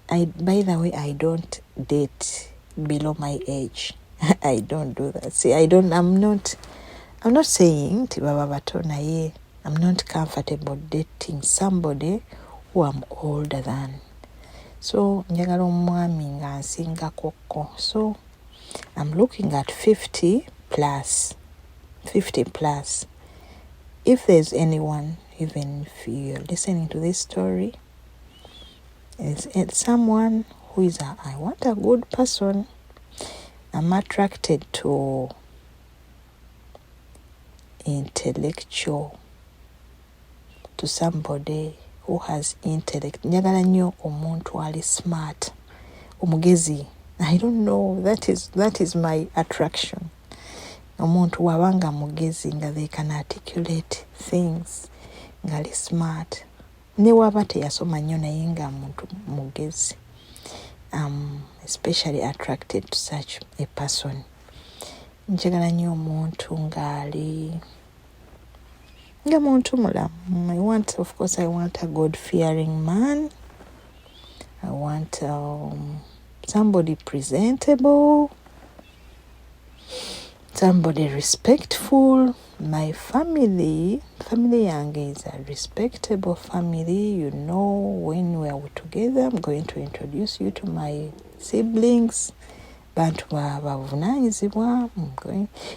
By the way, I don't date below my age. I don't do that. See, I'm not saying tibaba bato naye I'm not comfortable dating somebody who I'm older than. So njagala omwami nga nsinga kokko. So I'm looking at 50 plus. If there's anyone, even if you're listening to this story, it's someone who is I want a good person. I'm attracted to intellectual, to somebody who has intellect. Njagala nnyo omuntu ali smart, omugezi. I don't know, that is my attraction. Omuntu wabanga mugezi nga they can articulate things, nga ali smart. Ne waba teyasoma nnyo naye nga muntu mugezi. Especially attracted to such a person. Njagala nnyo omuntu ng'ali nga muntu mulamu. I want a God-fearing man. I want somebody presentable, somebody respectful. My family yange is a respectable family. You know, when we are together, I'm going to introduce you to my siblings. Bantu bavunanyizibwa.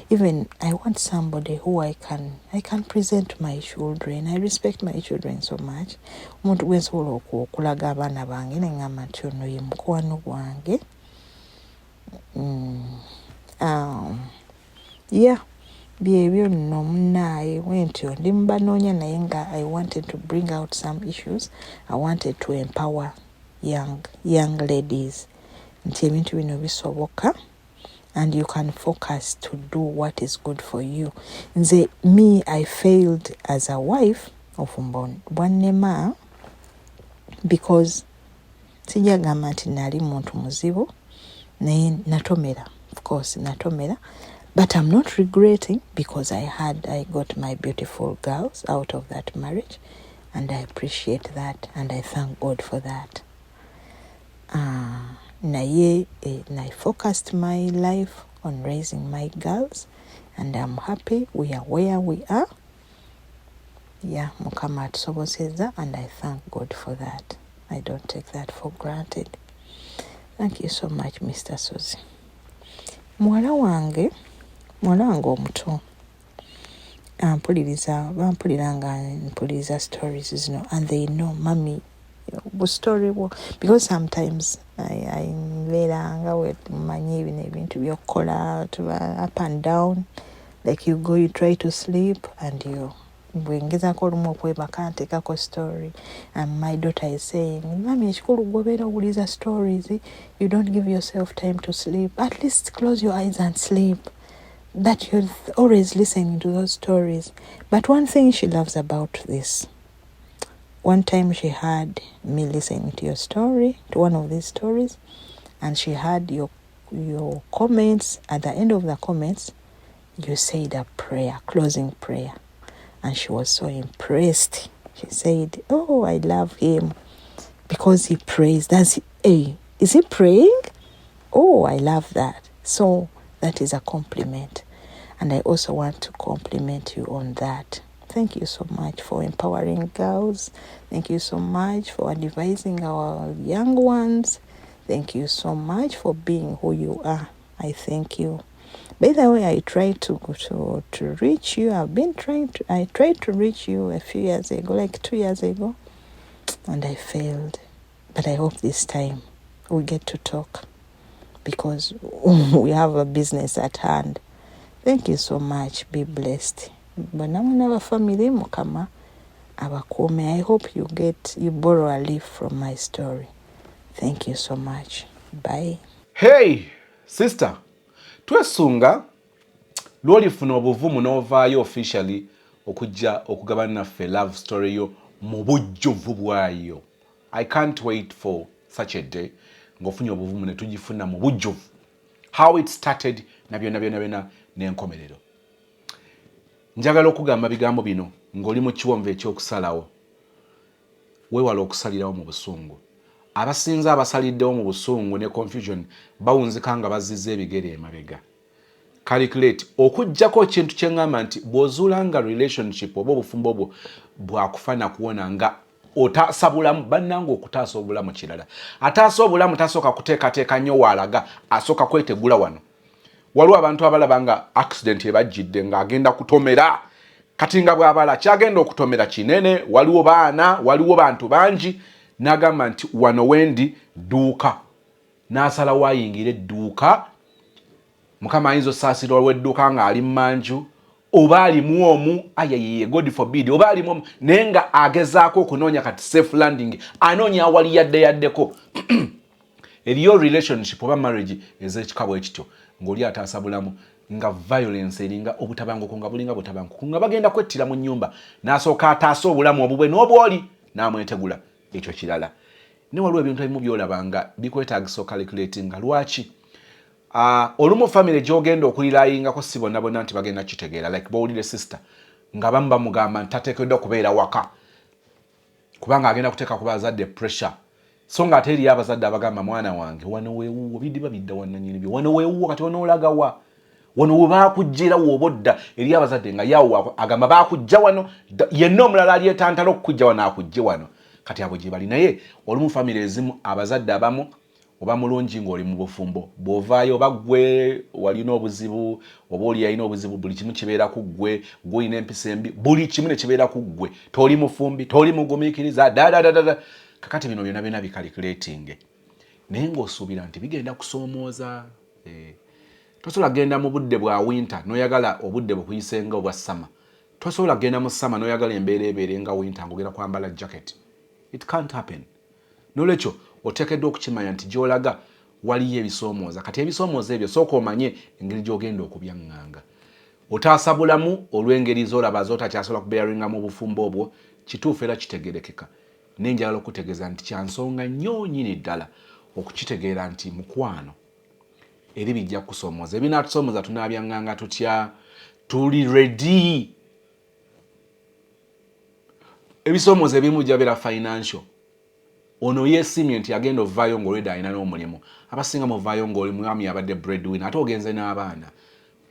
Even I want somebody who I can present my children. I respect my children so much. Omuntu gwensobola okulaga abaana bange ne ngamba nti ono ye mukwano gwange. Yeah. Byebyo nno munnaye wentyo ndi mubanoonya naye nga I wanted to bring out some issues. I wanted to empower young ladies nti ebintu bino bisoboka and you can focus to do what is good for you. Nze I failed as a wife of Bwannema because sijagamba nti nali muntu muzibu naye natomera. Of course natomera. But I'm not regretting because I got my beautiful girls out of that marriage and I appreciate that and I thank God for that. I focused my life on raising my girls and I'm happy we are where we are. Yeah, Mukama atusobozeza and I thank God for that. I don't take that for granted. Thank you so much, Mr. Sozi. Muwala wange omuto bampuliriza stories zino and they know mami story because sometimes I mbeera nga wemanyi ebintu by'okukola up and down, like you try to sleep and bwengezako olumu okwebaka nteekako story and my daughter is saying, mami ekikulu gobeera owuliza stories, you don't give yourself time to sleep, at least close your eyes and sleep, that you're always listening to those stories. But one thing she loves about this, one time she had me listening to your story, to one of these stories, and she had your comments. At the end of the comments, you said a prayer, closing prayer, and she was so impressed. She said, oh, I love him because he prays. Is he praying? Oh, I love that. So that is a compliment. And I also want to compliment you on that. Thank you so much for empowering girls. Thank you so much for advising our young ones. Thank you so much for being who you are. I thank you. By the way, I tried to reach you. I tried to reach you a few years ago, like 2 years ago, and I failed. But I hope this time we get to talk because we have a business at hand. Thank you so much. Be blessed. But now we have a family, Mukama, Abakome. I hope you borrow a leaf from my story. Thank you so much. Bye. Hey, sister. Twesunga lwolifuna obuvumu n'ovaayo officially okujja okugabana naffe love story yo mu bujjuvu bwayo. I can't wait for such a day ng'ofunye obuvumu ne tugifuna mu bujjuvu. How it started na byonna n'enkomerero. Njagala okugamba bigambo bino ng'oli mu kiwonvu ekyokusalawo. Weewala okusalirawo mu busungu. Abasinze abasaliddewo mu busungu ne confusion bawunzika nga bazizza ebigere emabega. Calculate okujjako ekintu kye ngamba nti bw'ozuula nga relationship oba obufumbo obwo bwakufaana kuwona nga otaasa bulamu bannanga okutaasa obulamu kirala. Ataasa obulamu tasooka kuteekateeka nnyo waalaga, asooka kwetegula wano. Waliwo abantu abalaba nga accident ebajjidde ng'agenda kutomera. Kati nga bw'abala kyagenda okutomera kinene, waliwo baana, waliwo bantu bangi. N'agamba nti wano wendi dduuka. N'asalawo ayingira edduuka. Mukama ayinza osaasira olw'edduuka ng'ali mmanju. Oba alimu omu, ayayeye, God forbid, oba alimu omu, naye nga agezaako okunoonya kati safe landing, anoonya awali yaddeko. Eriyo relationship oba marriage ez'ekikabo ekityo, ng'oli ataasa bulamu, nga violence eringa obutabanguko nga bulinga butabanguko, nga bagenda kwettira mu nnyumba, n'asooka ataasa obulamu obubwe n'obwoli, n'amwetegula. Ekyo kirala. Ne waliwo ebintu ebimu by'olabanga bikwetaagisa ocalculating lwaki. Olumu family gy'ogenda okulilayingako si bonna bonna nti bagenda kitegeera, like bawulire sister nga bamu bamugamba nti tateekeddwa kubeera waka kubanga agenda kuteeka ku bazadde pressure. So nga ate eriyo abazadde abagamba mwana wange wano weewuwo bidiba bidda wannannyini byo, wano weewuwo kati wanoolagawa, wano we baakuggyera w'obodda. Eriyo abazadde nga yawo agamba baakugja wano, yenna omulala alyetantala okukujja wano akujje wano. Kati abo gye bali. Naye olumu family ezimu abazadde abamu oba mulungi ng'oli mu bufumbo, bw'ovaayo oba ggwe walina obuzibu oba oli alina obuzibu, buli kimu kibeera ku ggwe, gw'olina empisa embi, buli kimu ne kibeera ku ggwe. Toli mufumbi, toli mugumiikiriza, dadadadada. Kakati bino byonna bicalculating. Naye ng'osuubira nti bigenda kusoomooza. Tosobola genda mu budde bwa winter n'oyagala obudde bukuyisenga obwa summer. Tosobola genda mu summer n'oyagala embeera ebeere nga winter ng'ogenda kwambala jacket. It can't happen. Nolwekyo oteekeddwa okukimanya nti gy'olaga waliyo ebisoomooza. Kati ebisoomooza ebyo sooka omanye engeri gy'ogenda okubyaŋŋanga. Otaasa bulamu olw'engeri z'olaba z'otakyasobola kubeeringa mu bufumbo obwo, kituufu era kitegeerekeka. Naye njagala okutegeeza nti kya nsonga nnyo nnyini ddala okukitegeera nti mukwano eri bijja kusoomooza. Ebinaatusomooza tunaabyaŋŋanga tutya, tuli ready. Ebisoomooza ebimu jabeera financial. Ono yeesimye nti agenda ovaayo ng'olwedde alina n'omulimu. Abasinga muvaayo ng'oli mwami abadde breadwinner ate ogenze n'abaana.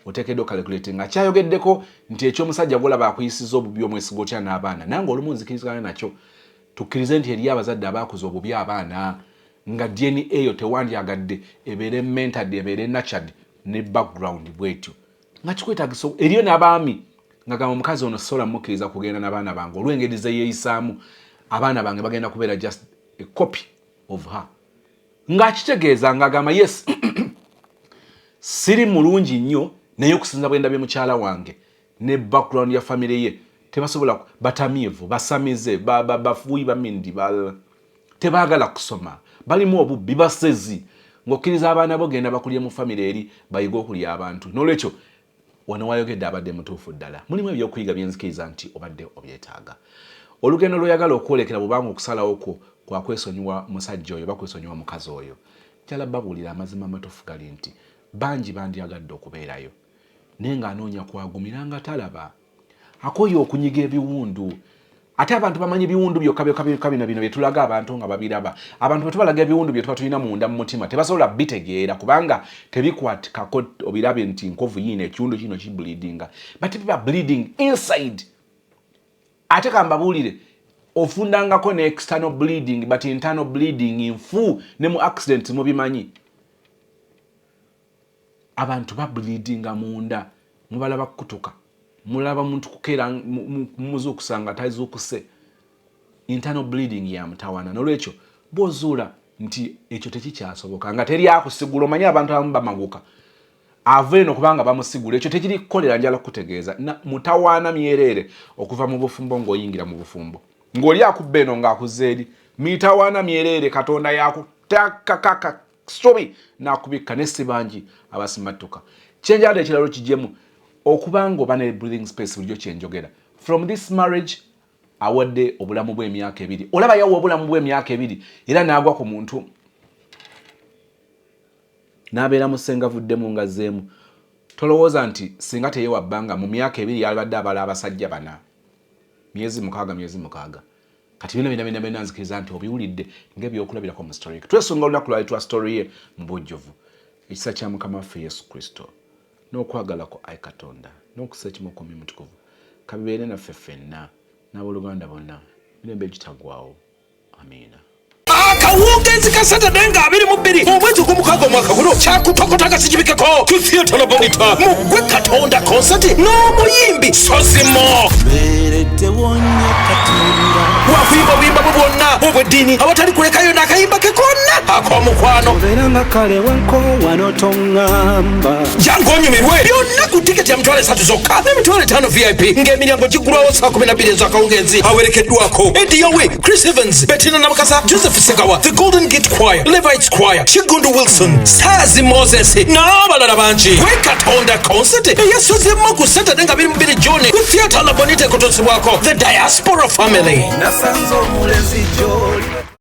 Oteekeddwa calculating nga kyayogeddeko nti eky'omusajja gw'olaba akuyisizza obubi omwesiga otya n'abaana. Nange olumu nzikirizigana nakyo. Tukkirize nti eriyo abazadde abaakuza obubi abaana nga DNA eyo tewandyagadde ebeere mentored, ebeere nurtured ne background bwetyo. Nga kikwetaagisa eriyo n'abaami nga gamba omukazi ono sola mukkiriza kugenda n'abaana bange olw'engeri ze yeeyisaamu, abaana bange bagenda kubeera just a copy of her. Ng'akitegeeza ng'agamba yes siri mulungi nnyo naye okusinza bwe ndabye mukyala wange ne background ya family ye tebasobola batamiivu basamize bafuuyi bamindi tebaagala kusoma balimu obubbi basezi ng'okkiriza abaana bo genda bakulye mu famire eri bayiga okulya abantu n'olwekyo wano wayogedde abadde mutuufu ddala mulimu ebyokuyiga byenzikiriza nti obadde obyetaaga olugendo lw'oyagala okwolekera bwobanga okusalawo kwo kwakwesonyiwa musajja oyo bakwesonyiwa mukazi oyo njala babuulira amazima amatuufu gali nti bangi bandyagadde okubeerayo naye ng'anoonya kwagumira nga talaba akoye okunyiga ebiwundu ate abantu bamanyi biwundu byokka bino byetulaga abantu nga babiraba abantu bwetubalaga ebiwundu bye tuba tulina munda mu mutima tebasobola bitegeera kubanga tebikwatikako obirabe nti nkovu yiino ekiwundu kino kibleedinga but biba bleeding inside ate kambabuulire ofundangako ne external bleeding but internal bleeding nfu ne mu accident mubimanyi abantu bableedinga munda mubalaba kukutuka mulaba muntu kukeera muzuukusanga tazuukuse internal bleeding ya mutawana n'olwekyo bw'ozuula nti ekyo tekikyasoboka nga teri akusigula omanyi abantu abamu bamaguka ava eno kubanga bamusigula ekyo tekiri kukolera njala kutegeeza mutawaana myereere okuva mu bufumbo ng'oyingira mu bufumbo ng'oli akubba eno ng'akuzza eri mitawaana myereere katonda yakutakakaka sobi n'akubikka n'essi bangi abasimattuka kyenjala ekiralo kijjemu okubanga oba ne breathing space bulijjo kyenjogera from this marriage awadde obulamu bw'emyaka 2 olaba yawa obulamu bw'emyaka 2 era n'agwa ku muntu n'abeera musengavuddemu nga zeemu tolowooza nti singa teyewa bbanga mu myaka 2 yalibadde abala abasajja 4 myezi 6 kati bino nzikiriza nti obiwulidde ng'ebyokulabirako mu story twesunga olunaku lwali twa story ye mu bujjuvu ekisa kya mukama waffe yesu kristo n'okwagalako ayi katonda n'okusa ekimu ku mutukuvu kabibeere naffe ffenna n'abooluganda bonna mirembe egitagwawo amiina akawungeezi ka Saturday nga 22 omwezi gw'omukaaga omwaka guno kyakutokota kasijibikeko ku theatre Labonita mugwe katonda concert n'omuyimbi Sosimo wafuyimba obuyimba bwe bwonna obw'eddiini awatali kulekayo n'akayimba ke konna ak'omukwano jangu onyumirwe byonna ku tiketi ya mitwalo 3 zokka n'emitwalo 5 VIP ng'emiryango giggulwawo saa 12 ez'akawungeezi awerekeddwako Eddie Yowe, Chris Evans, Bettina Nabakasa, Joseph Segawa, The Golden Gate Choir, Levites Choir, Chigundu Wilson, Sazi Moses n'abalala bangi gwe katonda concert eyasozemu ku Saturday nga 22 June ku theatre Labonita ekotosebwako The Diaspora Family. Nasanze omulenzi gy'oli